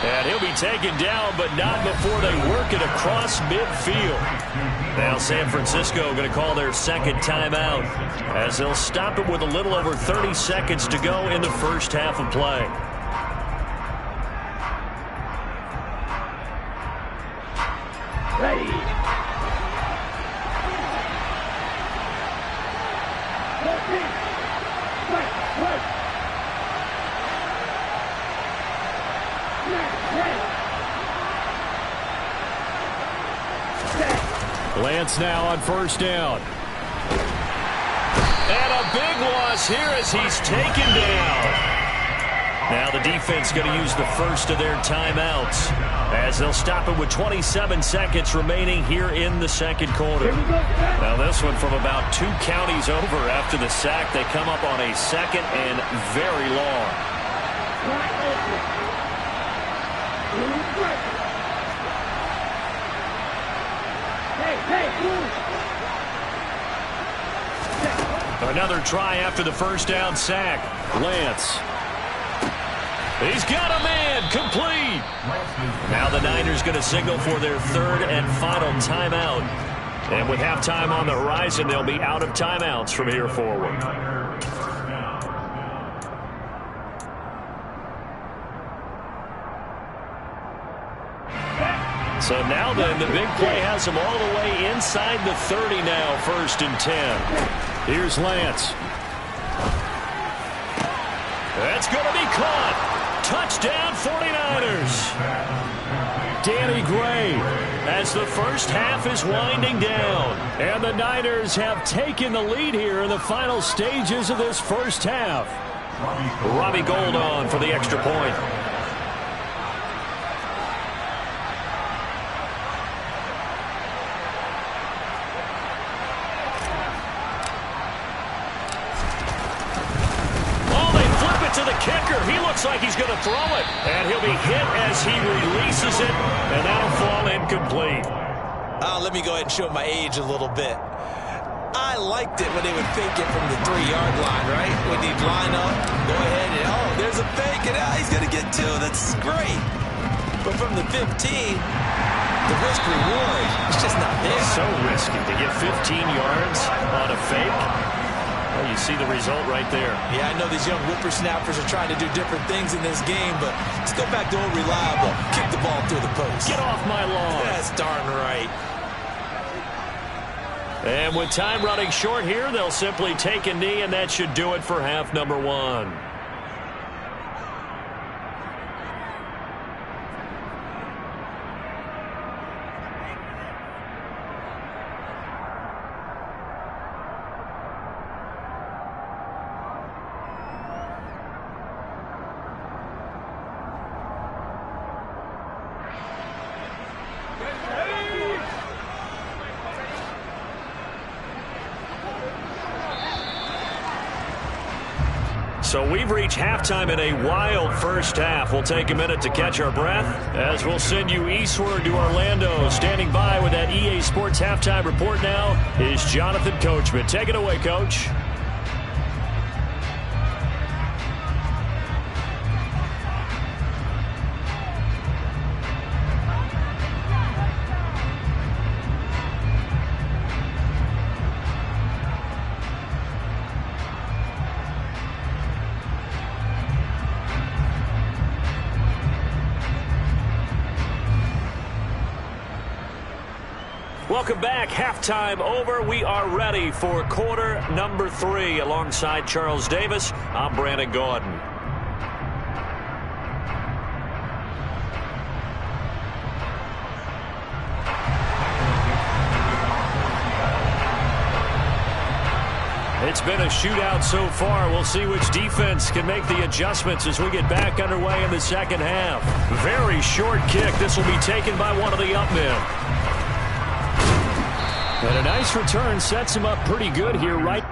And he'll be taken down, but not before they work it across midfield. Now San Francisco going to call their 2nd timeout as they'll stop it with a little over 30 seconds to go in the first half of play. Ready. Lance now on 1st down. And a big loss here as he's taken down. Now the defense going to use the first of their timeouts as they'll stop it with 27 seconds remaining here in the 2nd quarter. Now this one from about 2 counties over after the sack. They come up on a 2nd and very long. Another try after the 1st down sack. Lance. He's got a man, complete. Now the Niners going to signal for their 3rd and final timeout. And with halftime on the horizon, they'll be out of timeouts from here forward. So now then, the big play has them all the way inside the 30 now, 1st and 10. Here's Lance. That's going to be caught. Touchdown 49ers. Danny Gray as the first half is winding down. And the Niners have taken the lead here in the final stages of this first half. Robbie Gould on for the extra point. He looks like he's going to throw it, and he'll be hit as he releases it, and that'll fall incomplete. Let me go ahead and show my age a little bit. I liked it when they would fake it from the 3-yard line, right? When he'd line up, go ahead, and there's a fake, and he's going to get 2. That's great. But from the 15, the risk-reward is just not there. So risky to get 15 yards on a fake. Well, you see the result right there. Yeah, I know these young whippersnappers are trying to do different things in this game, but let's go back to old reliable. Kick the ball through the post. Get off my lawn. That's darn right. And with time running short here, they'll simply take a knee, and that should do it for half number 1. So we've reached halftime in a wild first half. We'll take a minute to catch our breath as we'll send you eastward to Orlando. Standing by with that EA Sports halftime report now is Jonathan Coachman. Take it away, Coach. Welcome back. Halftime over. We are ready for quarter number 3. Alongside Charles Davis, I'm Brandon Gordon. It's been a shootout so far. We'll see which defense can make the adjustments as we get back underway in the second half. Very short kick. This will be taken by one of the up men. And a nice return sets him up pretty good here, right?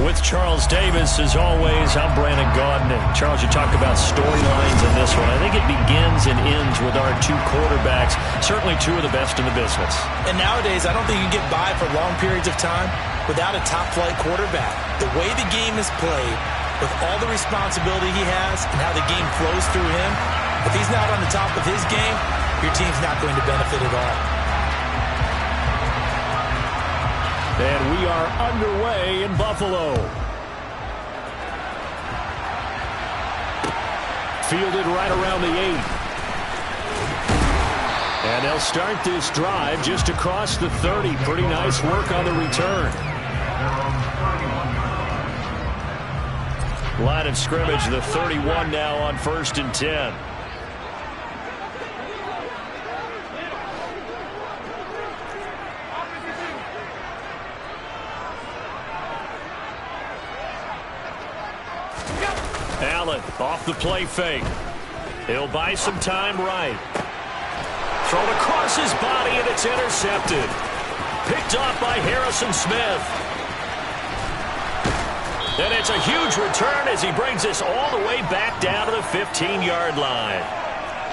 With Charles Davis, as always, I'm Brandon Gaudin. Charles, you talk about storylines in this one. I think it begins and ends with our two quarterbacks, certainly two of the best in the business. And nowadays, I don't think you can get by for long periods of time without a top-flight quarterback. The way the game is played, with all the responsibility he has and how the game flows through him, if he's not on the top of his game, your team's not going to benefit at all. And we are underway in Buffalo. Fielded right around the 8. And they'll start this drive just across the 30. Pretty nice work on the return. Line of scrimmage, the 31 now on 1st and 10. Allen off the play fake. He'll buy some time right. Thrown across his body, and it's intercepted. Picked off by Harrison Smith. And it's a huge return as he brings this all the way back down to the 15-yard line.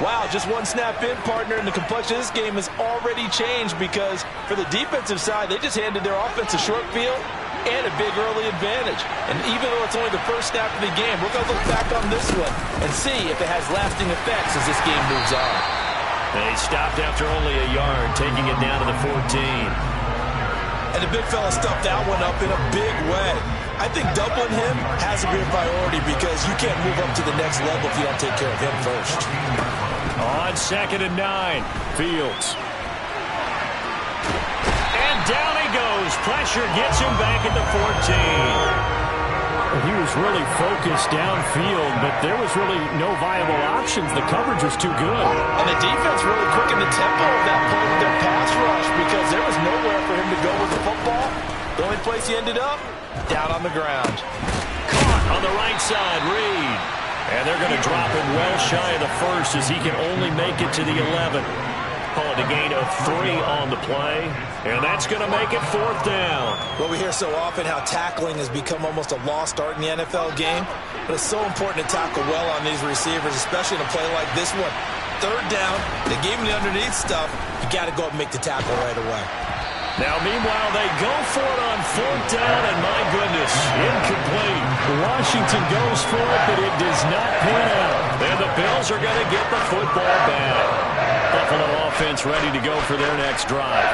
Wow, just one snap in, partner, and the complexion of this game has already changed because for the defensive side, they just handed their offense a short field and a big early advantage. And even though it's only the first snap of the game, we're going to look back on this one and see if it has lasting effects as this game moves on. They stopped after only a yard, taking it down to the 14. And the big fella stuffed that one up in a big way. I think doubling him has to be a priority because you can't move up to the next level if you don't take care of him first. On 2nd and 9, Fields. And down he goes. Pressure gets him back at the 14. He was really focused downfield, but there was really no viable options. The coverage was too good. And the defense really quickened the tempo of that play with their pass rush because there was nowhere for him to go with the football. The only place he ended up, down on the ground. Caught on the right side, Reed. And they're going to drop him well shy of the first as he can only make it to the 11. Call it a gain of 3 on the play. And that's going to make it 4th down. Well, we hear so often how tackling has become almost a lost art in the NFL game. But it's so important to tackle well on these receivers, especially in a play like this one. 3rd down, they gave him the underneath stuff. You got to go up and make the tackle right away. Now, meanwhile, they go for it on 4th down, and my goodness, incomplete. Washington goes for it, but it does not pan out. And the Bills are going to get the football back. Buffalo offense ready to go for their next drive.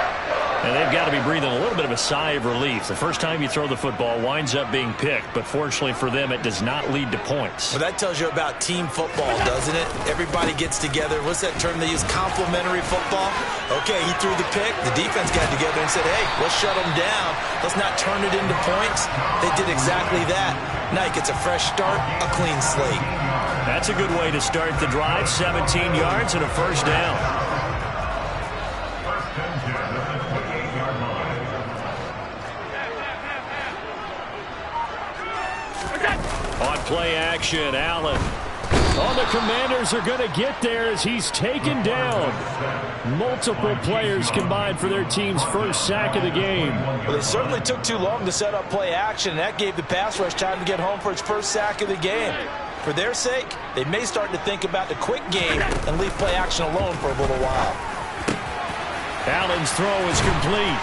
And they've got to be breathing a little bit of a sigh of relief. The first time you throw the football winds up being picked, but fortunately for them, it does not lead to points. Well, that tells you about team football, doesn't it? Everybody gets together. What's that term they use? Complementary football? Okay, he threw the pick. The defense got together and said, hey, let's shut him down. Let's not turn it into points. They did exactly that. Now he gets a fresh start, a clean slate. That's a good way to start the drive. 17 yards and a 1st down. On play action, Allen. Oh, the Commanders are going to get there as he's taken down. Multiple players combined for their team's first sack of the game. Well, they certainly took too long to set up play action, and that gave the pass rush time to get home for its first sack of the game. For their sake, they may start to think about the quick game and leave play action alone for a little while. Allen's throw is complete.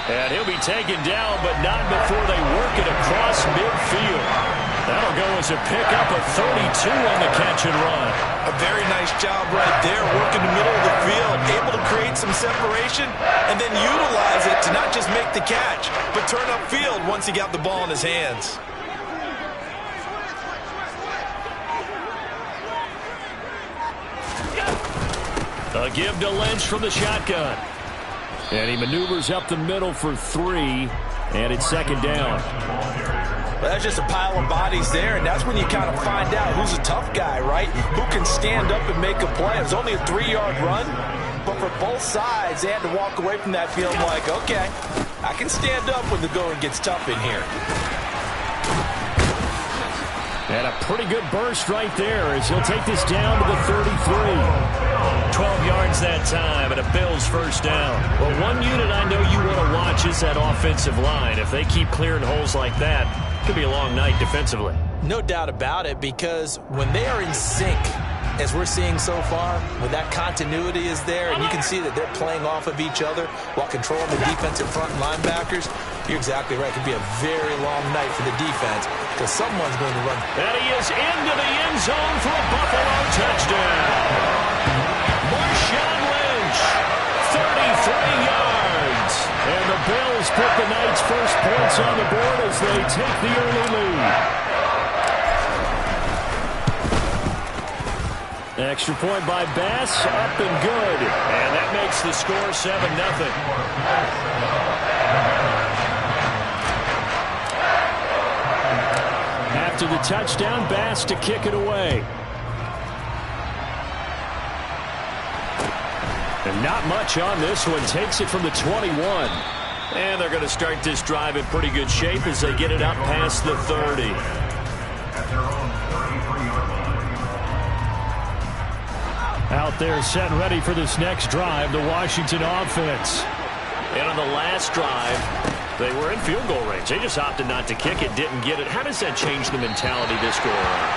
And he'll be taken down, but not before they work it across midfield. That'll go as a pickup of 32 on the catch and run. A very nice job right there, working the middle of the field, able to create some separation, and then utilize it to not just make the catch, but turn upfield once he got the ball in his hands. A give to Lynch from the shotgun. And he maneuvers up the middle for 3, and it's second down. Well, that's just a pile of bodies there, and that's when you kind of find out who's a tough guy, right? Who can stand up and make a play. It was only a 3-yard run, but for both sides, they had to walk away from that field like, okay, I can stand up when the going gets tough in here. And a pretty good burst right there as he'll take this down to the 33. 12 yards that time and a Bills first down. Well, one unit I know you want to watch is that offensive line. If they keep clearing holes like that, it could be a long night defensively. No doubt about it, because when they are in sync, as we're seeing so far, when that continuity is there and you can see that they're playing off of each other while controlling the defensive front linebackers, you're exactly right. It could be a very long night for the defense because someone's going to run. And he is into the end zone for a Buffalo touchdown. Marshawn Lynch, 33 yards. And the Bills put the night's first points on the board as they take the early lead. Extra point by Bass, up and good. And that makes the score 7-0. After the touchdown, Bass to kick it away. And not much on this one. Takes it from the 21. And they're going to start this drive in pretty good shape as they get it up past the 30. Out there set and ready for this next drive, the Washington offense. And on the last drive, they were in field goal range. They just opted not to kick it, didn't get it. How does that change the mentality this go around?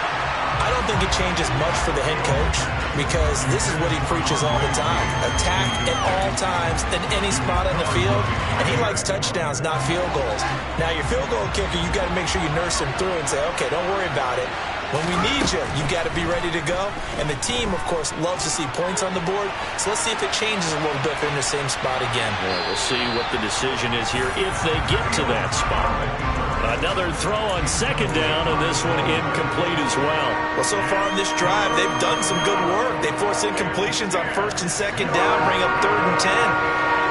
I don't think it changes much for the head coach because this is what he preaches all the time. Attack at all times in any spot on the field, and he likes touchdowns, not field goals. Now, your field goal kicker, you got to make sure you nurse him through and say, okay, don't worry about it. When we need you, you got to be ready to go. And the team, of course, loves to see points on the board. So let's see if it changes a little bit if they're in the same spot again. Yeah, we'll see what the decision is here if they get to that spot. Another throw on second down, and this one incomplete as well. Well, so far in this drive, they've done some good work. They force incompletions on first and second down, bring up 3rd and 10.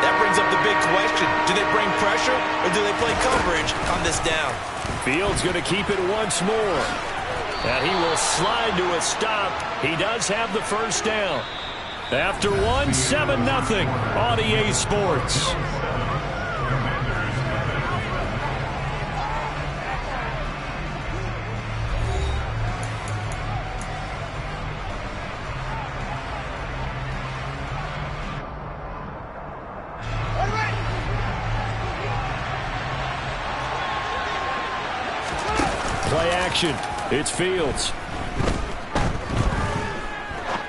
That brings up the big question. Do they bring pressure or do they play coverage on this down? Fields going to keep it once more. And he will slide to a stop. He does have the first down. After 7-0 on EA Sports. Play action. It's Fields.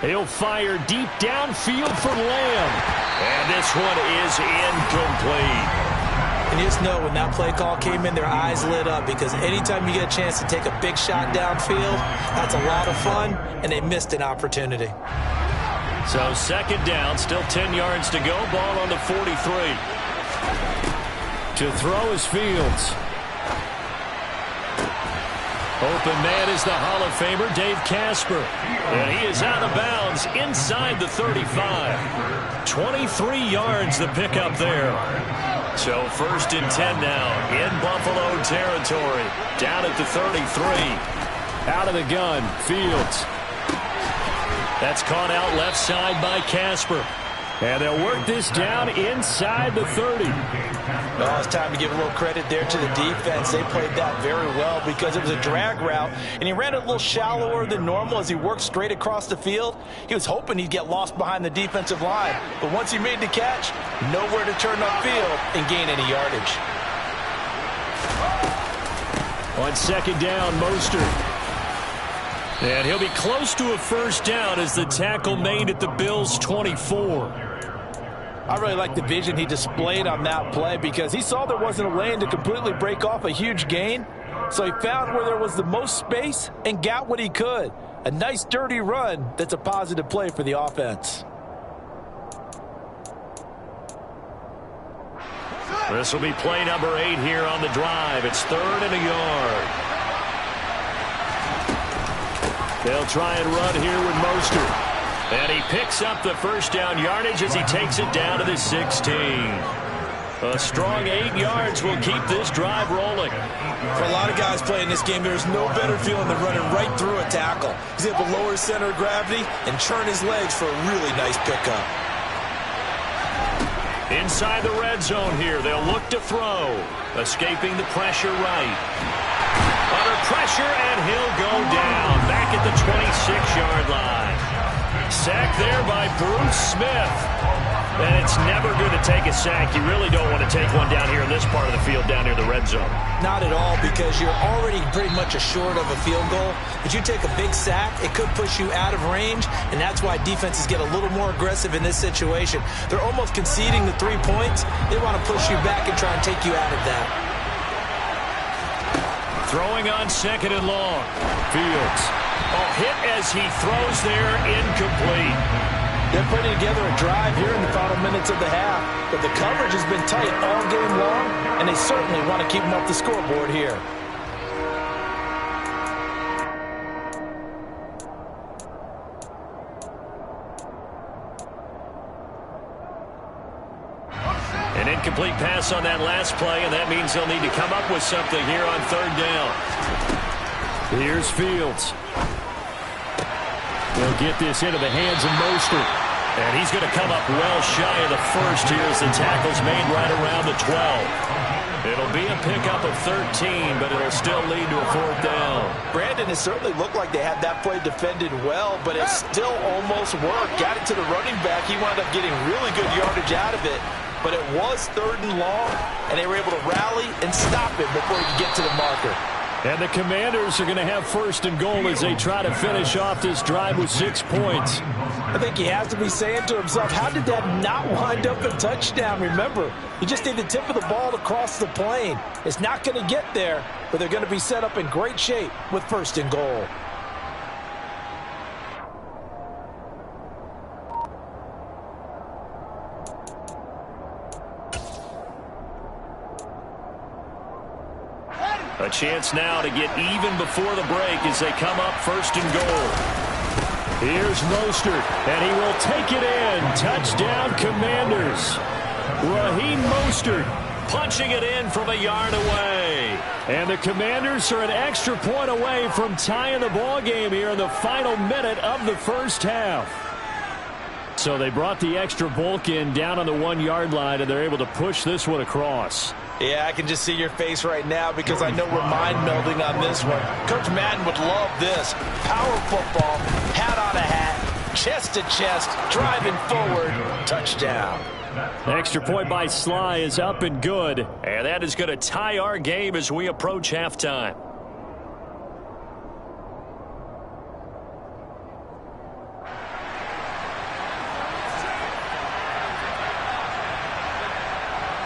He'll fire deep downfield for Lamb. And this one is incomplete. And you just know when that play call came in, their eyes lit up because anytime you get a chance to take a big shot downfield, that's a lot of fun, and they missed an opportunity. So second down, still 10 yards to go. Ball on the 43. To throw is Fields. Open man is the Hall of Famer, Dave Casper. And he is out of bounds inside the 35. 23 yards the pickup there. So 1st and 10 now in Buffalo territory. Down at the 33. Out of the gun, Fields. That's caught out left side by Casper. And they'll work this down inside the 30. Well, it's time to give a little credit there to the defense. They played that very well because it was a drag route, and he ran it a little shallower than normal as he worked straight across the field. He was hoping he'd get lost behind the defensive line, but once he made the catch, nowhere to turn upfield and gain any yardage. On second down, Mostert. And he'll be close to a first down as the tackle made at the Bills' 24. I really like the vision he displayed on that play because he saw there wasn't a lane to completely break off a huge gain. So he found where there was the most space and got what he could. A nice dirty run that's a positive play for the offense. This will be play number 8 here on the drive. It's 3rd and a yard. They'll try and run here with Mostert. And he picks up the first down yardage as he takes it down to the 16. A strong 8 yards will keep this drive rolling. For a lot of guys playing this game, there's no better feeling than running right through a tackle. He's able to lower his center of gravity and churn his legs for a really nice pickup. Inside the red zone here, they'll look to throw. Escaping the pressure right. Under pressure, and he'll go down. Back at the 26-yard line. Sacked there by Bruce Smith. And it's never good to take a sack. You really don't want to take one down here in this part of the field, down near the red zone. Not at all, because you're already pretty much assured of a field goal. But you take a big sack, it could push you out of range, and that's why defenses get a little more aggressive in this situation. They're almost conceding the 3 points. They want to push you back and try and take you out of that. Throwing on 2nd and long. Fields. Hit as he throws there, incomplete. They're putting together a drive here in the final minutes of the half, but the coverage has been tight all game long, and they certainly want to keep them off the scoreboard here. An incomplete pass on that last play, and that means they'll need to come up with something here on 3rd down. Here's Fields. They'll get this into the hands of Mostert. And he's going to come up well shy of the first here as the tackle's made right around the 12. It'll be a pickup of 13, but it'll still lead to a 4th down. Brandon, it certainly looked like they had that play defended well, but it still almost worked. Got it to the running back. He wound up getting really good yardage out of it. But it was 3rd and long, and they were able to rally and stop it before he could get to the marker. And the Commanders are going to have 1st and goal as they try to finish off this drive with 6 points. I think he has to be saying to himself, how did that not wind up a touchdown? Remember, you just need the tip of the ball to cross the plane. It's not going to get there, but they're going to be set up in great shape with 1st and goal. A chance now to get even before the break as they come up 1st and goal. Here's Mostert, and he will take it in. Touchdown, Commanders. Raheem Mostert punching it in from a yard away. And the Commanders are an extra point away from tying the ball game here in the final minute of the first half. So they brought the extra bulk in down on the 1-yard line, and they're able to push this one across. Yeah, I can just see your face right now because I know we're mind-melding on this one. Coach Madden would love this. Power football, hat on a hat, chest to chest, driving forward, touchdown. Extra point by Sly is up and good. And that is going to tie our game as we approach halftime.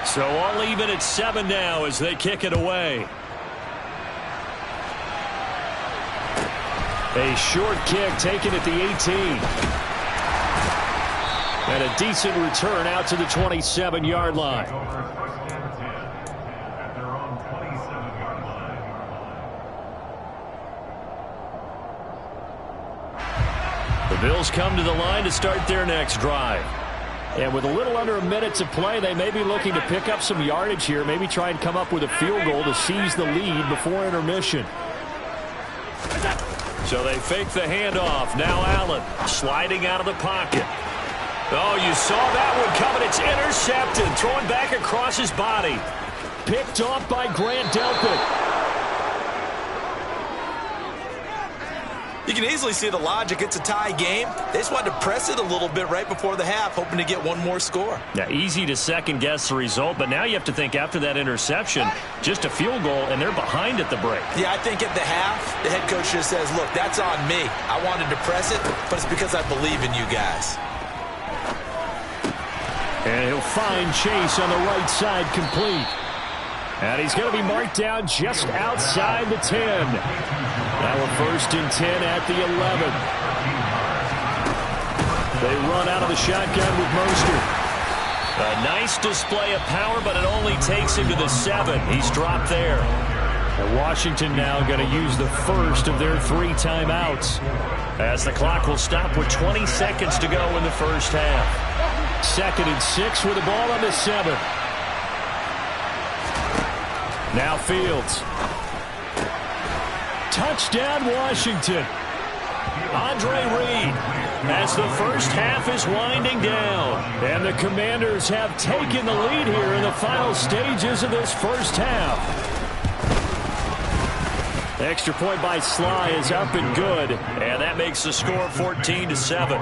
So all even at 7 now as they kick it away. A short kick taken at the 18. And a decent return out to the 27-yard line. The Bills come to the line to start their next drive. And with a little under a minute to play, they may be looking to pick up some yardage here, maybe try and come up with a field goal to seize the lead before intermission. So they fake the handoff. Now Allen sliding out of the pocket. Oh, you saw that one coming. It's intercepted. Throwing back across his body. Picked off by Grant Delpit. You can easily see the logic. It's a tie game. They just wanted to press it a little bit right before the half, hoping to get one more score. Yeah, easy to second-guess the result, but now you have to think after that interception, just a field goal, and they're behind at the break. Yeah, I think at the half, the head coach just says, look, that's on me. I wanted to press it, but it's because I believe in you guys. And he'll find Chase on the right side complete. And he's going to be marked down just outside the 10. Now we're 1st and 10 at the 11. They run out of the shotgun with Mostert. A nice display of power, but it only takes him to the 7. He's dropped there. And Washington now going to use the first of their 3 timeouts, as the clock will stop with 20 seconds to go in the first half. 2nd and 6 with the ball on the 7. Now Fields. Touchdown, Washington. Andre Reed, as the first half is winding down. And the Commanders have taken the lead here in the final stages of this first half. Extra point by Sly is up and good. And that makes the score 14-7.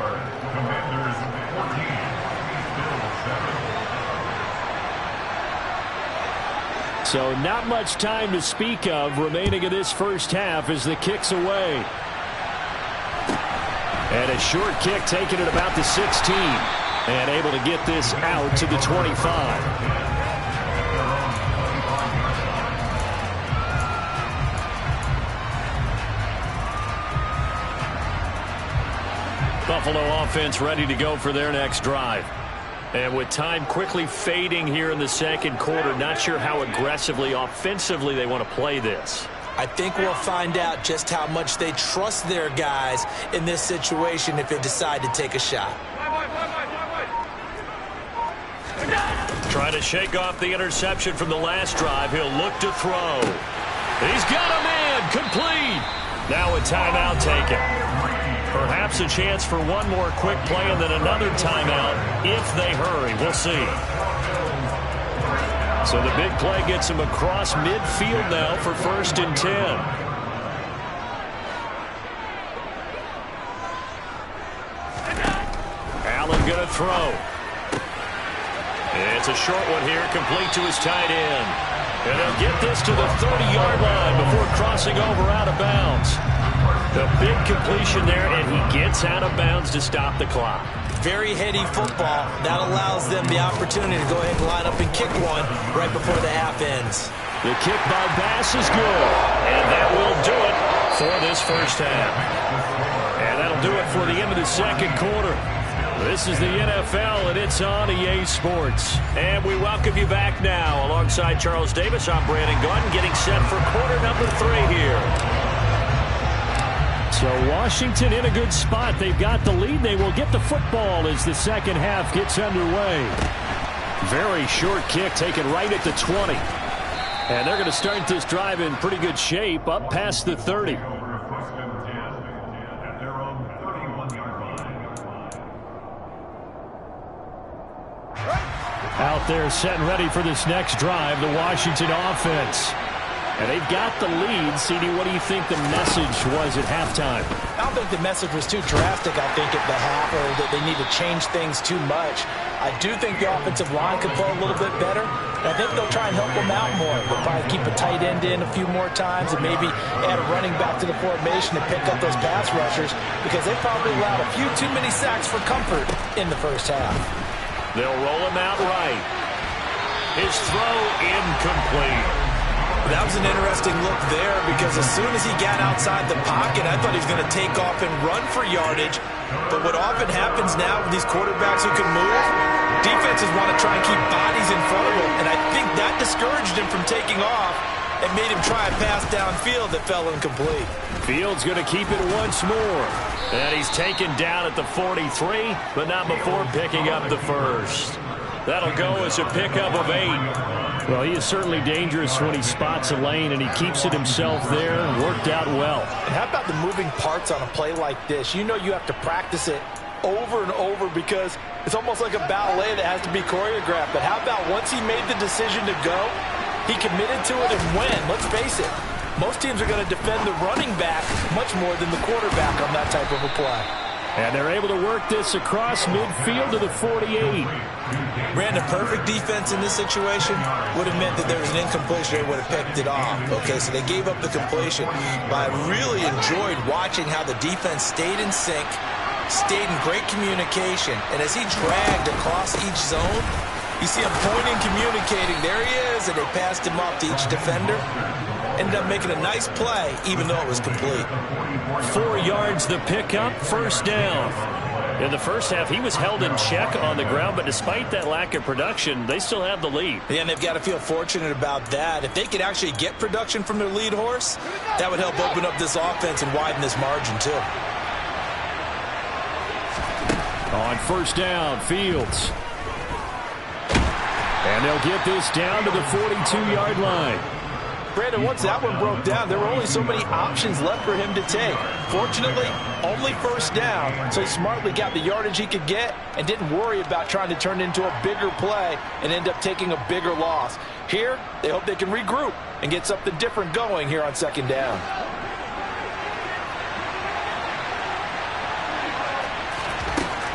So not much time to speak of remaining in this first half as the kick's away. And a short kick taken at about the 16. And able to get this out to the 25. Buffalo offense ready to go for their next drive. And with time quickly fading here in the second quarter, not sure how aggressively, offensively they want to play this. I think we'll find out just how much they trust their guys in this situation if they decide to take a shot. Trying to shake off the interception from the last drive. He'll look to throw. He's got a man complete. Now a timeout taken. Perhaps a chance for one more quick play and then another timeout if they hurry. We'll see. So the big play gets him across midfield now for 1st and 10. Allen going to throw. It's a short one here, complete to his tight end. And they'll get this to the 30-yard line before crossing over out of bounds. The big completion there, and he gets out of bounds to stop the clock. Very heady football. That allows them the opportunity to go ahead and line up and kick one right before the half ends. The kick by Bass is good, and that will do it for this first half. And that'll do it for the end of the second quarter. This is the NFL, and it's on EA Sports. And we welcome you back now. Alongside Charles Davis, I'm Brandon Gunn, getting set for quarter number 3 here. So Washington in a good spot. They've got the lead. They will get the football as the second half gets underway. Very short kick taken right at the 20. And they're going to start this drive in pretty good shape up past the 30. Out there set and ready for this next drive, the Washington offense. And they've got the lead. CD, what do you think the message was at halftime? I don't think the message was too drastic, I think, at the half, or that they need to change things too much. I do think the offensive line could play a little bit better. And I think they'll try and help them out more. They'll probably keep a tight end in a few more times and maybe add a running back to the formation and pick up those pass rushers, because they probably allowed a few too many sacks for comfort in the first half. They'll roll him out right. His throw incomplete. That was an interesting look there, because as soon as he got outside the pocket, I thought he was going to take off and run for yardage. But what often happens now with these quarterbacks who can move, defenses want to try and keep bodies in front of him. And I think that discouraged him from taking off and made him try a pass downfield that fell incomplete. Fields going to keep it once more. And he's taken down at the 43, but not before picking up the first. That'll go as a pickup of 8. Well, he is certainly dangerous when he spots a lane, and he keeps it himself there. Worked out well. And how about the moving parts on a play like this? You know you have to practice it over and over, because it's almost like a ballet that has to be choreographed. But how about once he made the decision to go, he committed to it and went. Let's face it, most teams are going to defend the running back much more than the quarterback on that type of a play. And they're able to work this across midfield to the 48. Brandon, perfect defense in this situation would have meant that there was an incompletion. They would have picked it off. Okay, so they gave up the completion. But I really enjoyed watching how the defense stayed in sync, stayed in great communication. And as he dragged across each zone, you see him pointing, communicating. There he is, and they passed him off to each defender. Ended up making a nice play, even though it was complete. 4 yards the pickup, first down. In the first half, he was held in check on the ground, but despite that lack of production, they still have the lead. Yeah, and they've got to feel fortunate about that. If they could actually get production from their lead horse, that would help open up this offense and widen this margin, too. On first down, Fields. And they'll get this down to the 42-yard line. Brandon, once that one broke down, there were only so many options left for him to take. Fortunately, only first down, so he smartly got the yardage he could get and didn't worry about trying to turn it into a bigger play and end up taking a bigger loss. Here, they hope they can regroup and get something different going here on second down.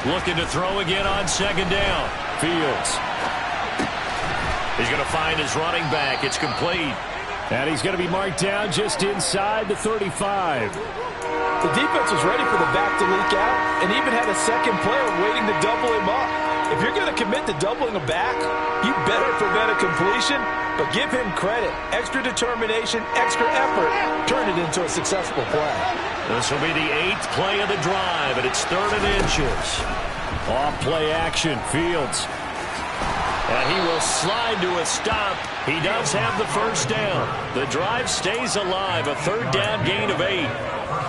Looking to throw again on second down. Fields. He's going to find his running back. It's complete. And he's going to be marked down just inside the 35. The defense was ready for the back to leak out and even had a second player waiting to double him up. If you're going to commit to doubling a back, you better prevent a completion, but give him credit. Extra determination, extra effort, turn it into a successful play. This will be the 8th play of the drive, and it's 3rd and inches. Off play action, Fields. And he will slide to a stop. He does have the first down. The drive stays alive, a 3rd down gain of 8.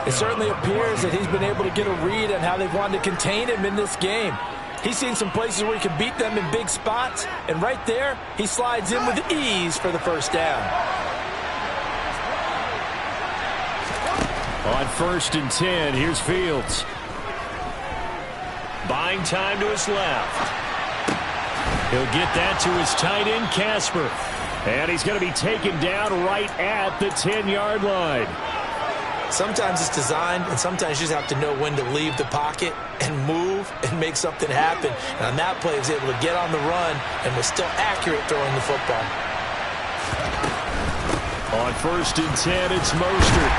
It certainly appears that he's been able to get a read on how they've wanted to contain him in this game. He's seen some places where he can beat them in big spots, and right there, he slides in with ease for the first down. On 1st and 10, here's Fields. Buying time to his left. He'll get that to his tight end, Casper. And he's going to be taken down right at the 10-yard line. Sometimes it's designed, and sometimes you just have to know when to leave the pocket and move and make something happen. And on that play, he was able to get on the run and was still accurate throwing the football. On 1st and 10, it's Mostert.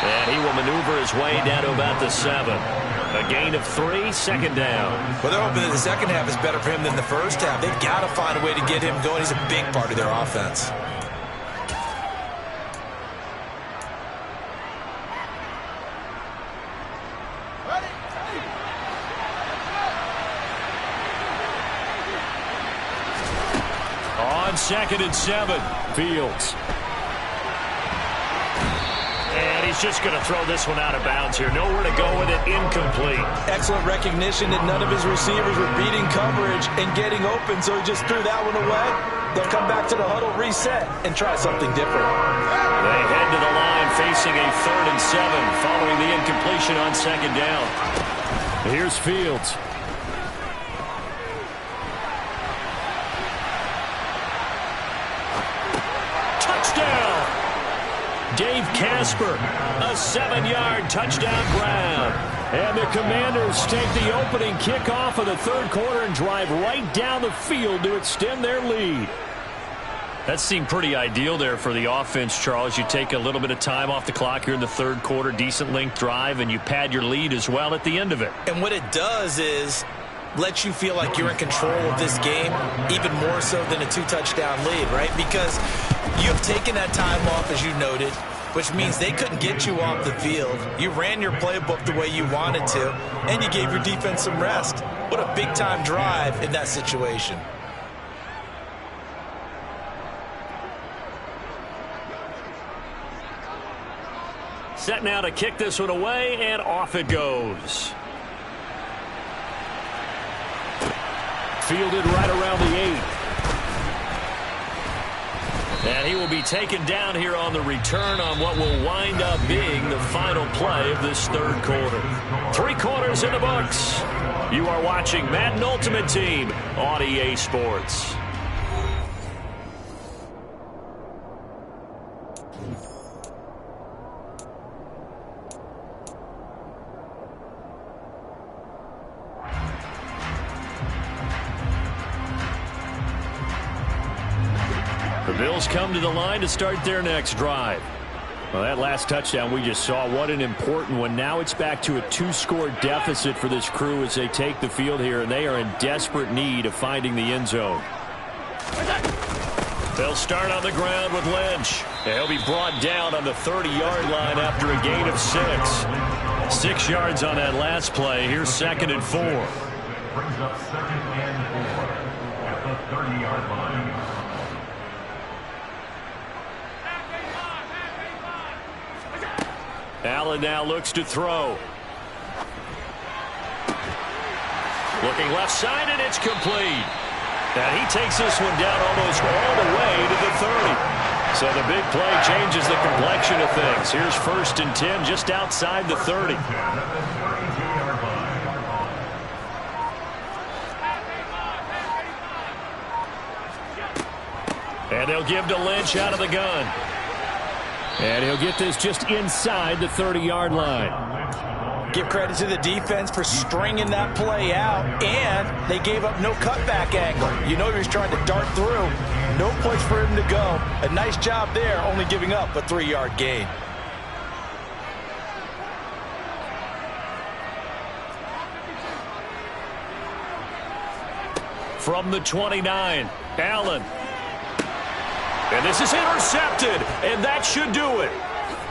And he will maneuver his way down to about the 7. A gain of 3, second down. Well, they're hoping that the second half is better for him than the first half. They've got to find a way to get him going. He's a big part of their offense. On 2nd and 7, Fields. And he's just going to throw this one out of bounds here. Nowhere to go with it, incomplete. Excellent recognition that none of his receivers were beating coverage and getting open, so he just threw that one away. They'll come back to the huddle, reset, and try something different. They head to the line facing a 3rd and 7 following the incompletion on second down. Here's Fields. Dave Casper, a 7-yard touchdown grab. And the Commanders take the opening kickoff of the 3rd quarter and drive right down the field to extend their lead. That seemed pretty ideal there for the offense, Charles. You take a little bit of time off the clock here in the 3rd quarter, decent length drive, and you pad your lead as well at the end of it. And what it does is let you feel like you're in control of this game, even more so than a 2-touchdown lead, right? Because you have taken that time off, as you noted, which means they couldn't get you off the field. You ran your playbook the way you wanted to, and you gave your defense some rest. What a big-time drive in that situation. Set now to kick this one away, and off it goes. Fielded right around the 8. And he will be taken down here on the return on what will wind up being the final play of this 3rd quarter. 3 quarters in the books. You are watching Madden Ultimate Team on EA Sports. The Bills come to the line to start their next drive. Well, that last touchdown we just saw, what an important one. Now it's back to a 2-score deficit for this crew as they take the field here, and they are in desperate need of finding the end zone. They'll start on the ground with Lynch. He'll be brought down on the 30-yard line after a gain of 6. 6 yards on that last play. Here's 2nd and 4. Brings up 2nd and 4 at the 30-yard line. Allen now looks to throw. Looking left side, and it's complete. And he takes this one down almost all the way to the 30. So the big play changes the complexion of things. Here's 1st and 10 just outside the 30. And they'll give to Lynch out of the gun. And he'll get this just inside the 30-yard line. Give credit to the defense for stringing that play out, and they gave up no cutback angle. You know he was trying to dart through. No place for him to go. A nice job there, only giving up a 3-yard gain. From the 29, Allen. And this is intercepted, and that should do it.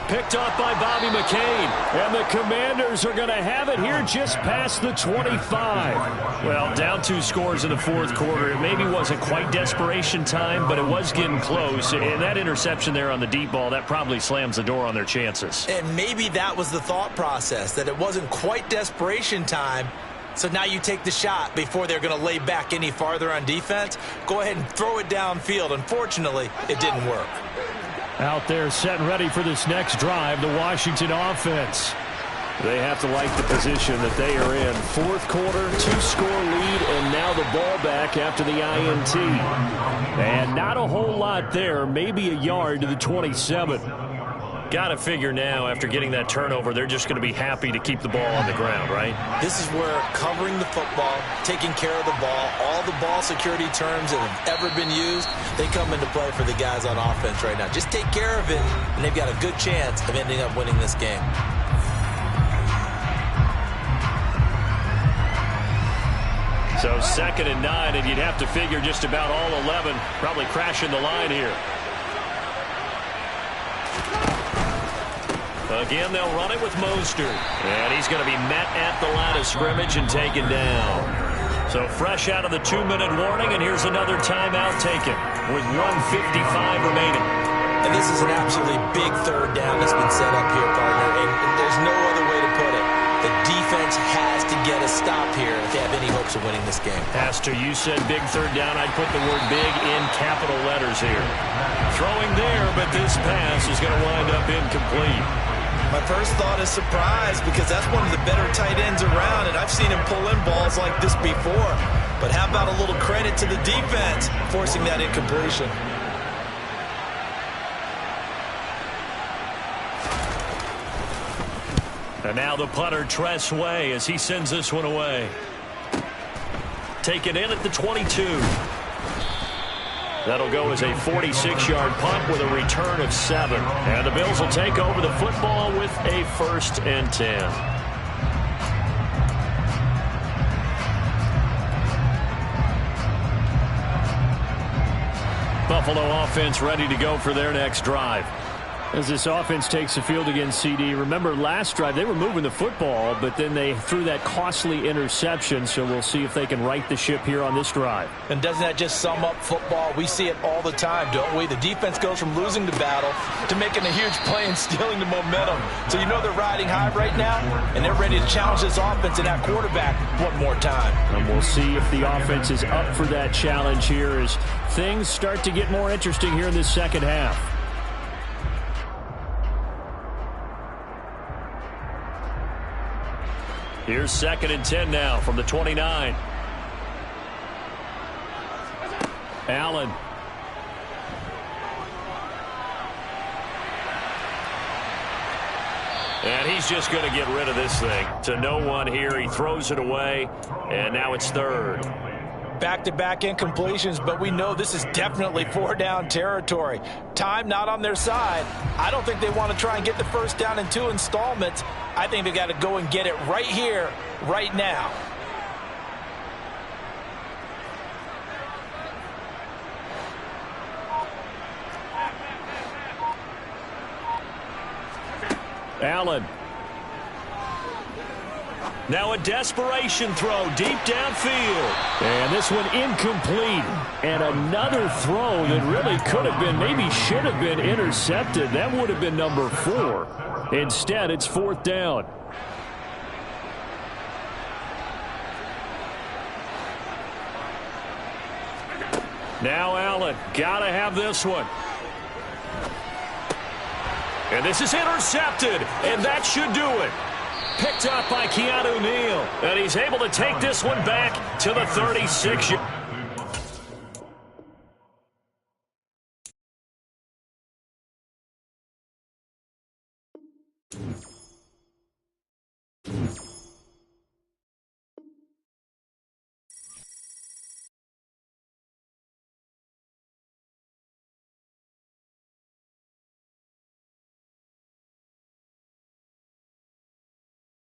Picked off by Bobby McCain, and the Commanders are going to have it here just past the 25. Well, down 2 scores in the 4th quarter. It maybe wasn't quite desperation time, but it was getting close. And that interception there on the deep ball, that probably slams the door on their chances. And maybe that was the thought process, that it wasn't quite desperation time. So now you take the shot before they're going to lay back any farther on defense. Go ahead and throw it downfield. Unfortunately, it didn't work. Out there set and ready for this next drive, the Washington offense. They have to like the position that they are in. 4th quarter, 2-score lead, and now the ball back after the INT. And not a whole lot there, maybe a yard to the 27. Got to figure now, after getting that turnover, they're just going to be happy to keep the ball on the ground, right? This is where covering the football, taking care of the ball, all the ball security terms that have ever been used, they come into play for the guys on offense right now. Just take care of it, and they've got a good chance of ending up winning this game. So 2nd and 9, and you'd have to figure just about all 11 probably crashing the line here. Again, they'll run it with Mostert. And he's going to be met at the line of scrimmage and taken down. So fresh out of the 2-minute warning, and here's another timeout taken with 1:55 remaining. And this is an absolutely big 3rd down that's been set up here, partner. And there's no other way to put it. The defense has to get a stop here if they have any hopes of winning this game. Has to. You said big 3rd down. I'd put the word big in capital letters here. Throwing there, but this pass is going to wind up incomplete. My first thought is surprise, because that's one of the better tight ends around, and I've seen him pull in balls like this before. But how about a little credit to the defense forcing that incompletion? And now the punter, Tress Way, as he sends this one away. Taken in at the 22. That'll go as a 46-yard punt with a return of 7. And the Bills will take over the football with a 1st and 10. Buffalo offense ready to go for their next drive. As this offense takes the field against CD, remember last drive they were moving the football, but then they threw that costly interception, so we'll see if they can right the ship here on this drive. And doesn't that just sum up football? We see it all the time, don't we? The defense goes from losing the battle to making a huge play and stealing the momentum. So you know they're riding high right now, and they're ready to challenge this offense and that quarterback one more time. And we'll see if the offense is up for that challenge here as things start to get more interesting here in this second half. Here's 2nd and 10 now from the 29. Allen. And he's just going to get rid of this thing. To no one here. He throws it away, and now it's 3rd. Back-to-back incompletions, but we know this is definitely 4-down territory. Time not on their side. I don't think they want to try and get the 1st down in 2 installments. I think they got to go and get it right here, right now. Allen. Now a desperation throw deep downfield. And this one incomplete. And another throw that really could have been, maybe should have been intercepted. That would have been number 4. Instead, it's 4th down. Now Allen, got to have this one. And this is intercepted, and that should do it. Picked up by Keanu Neal, and he's able to take this one back to the 36.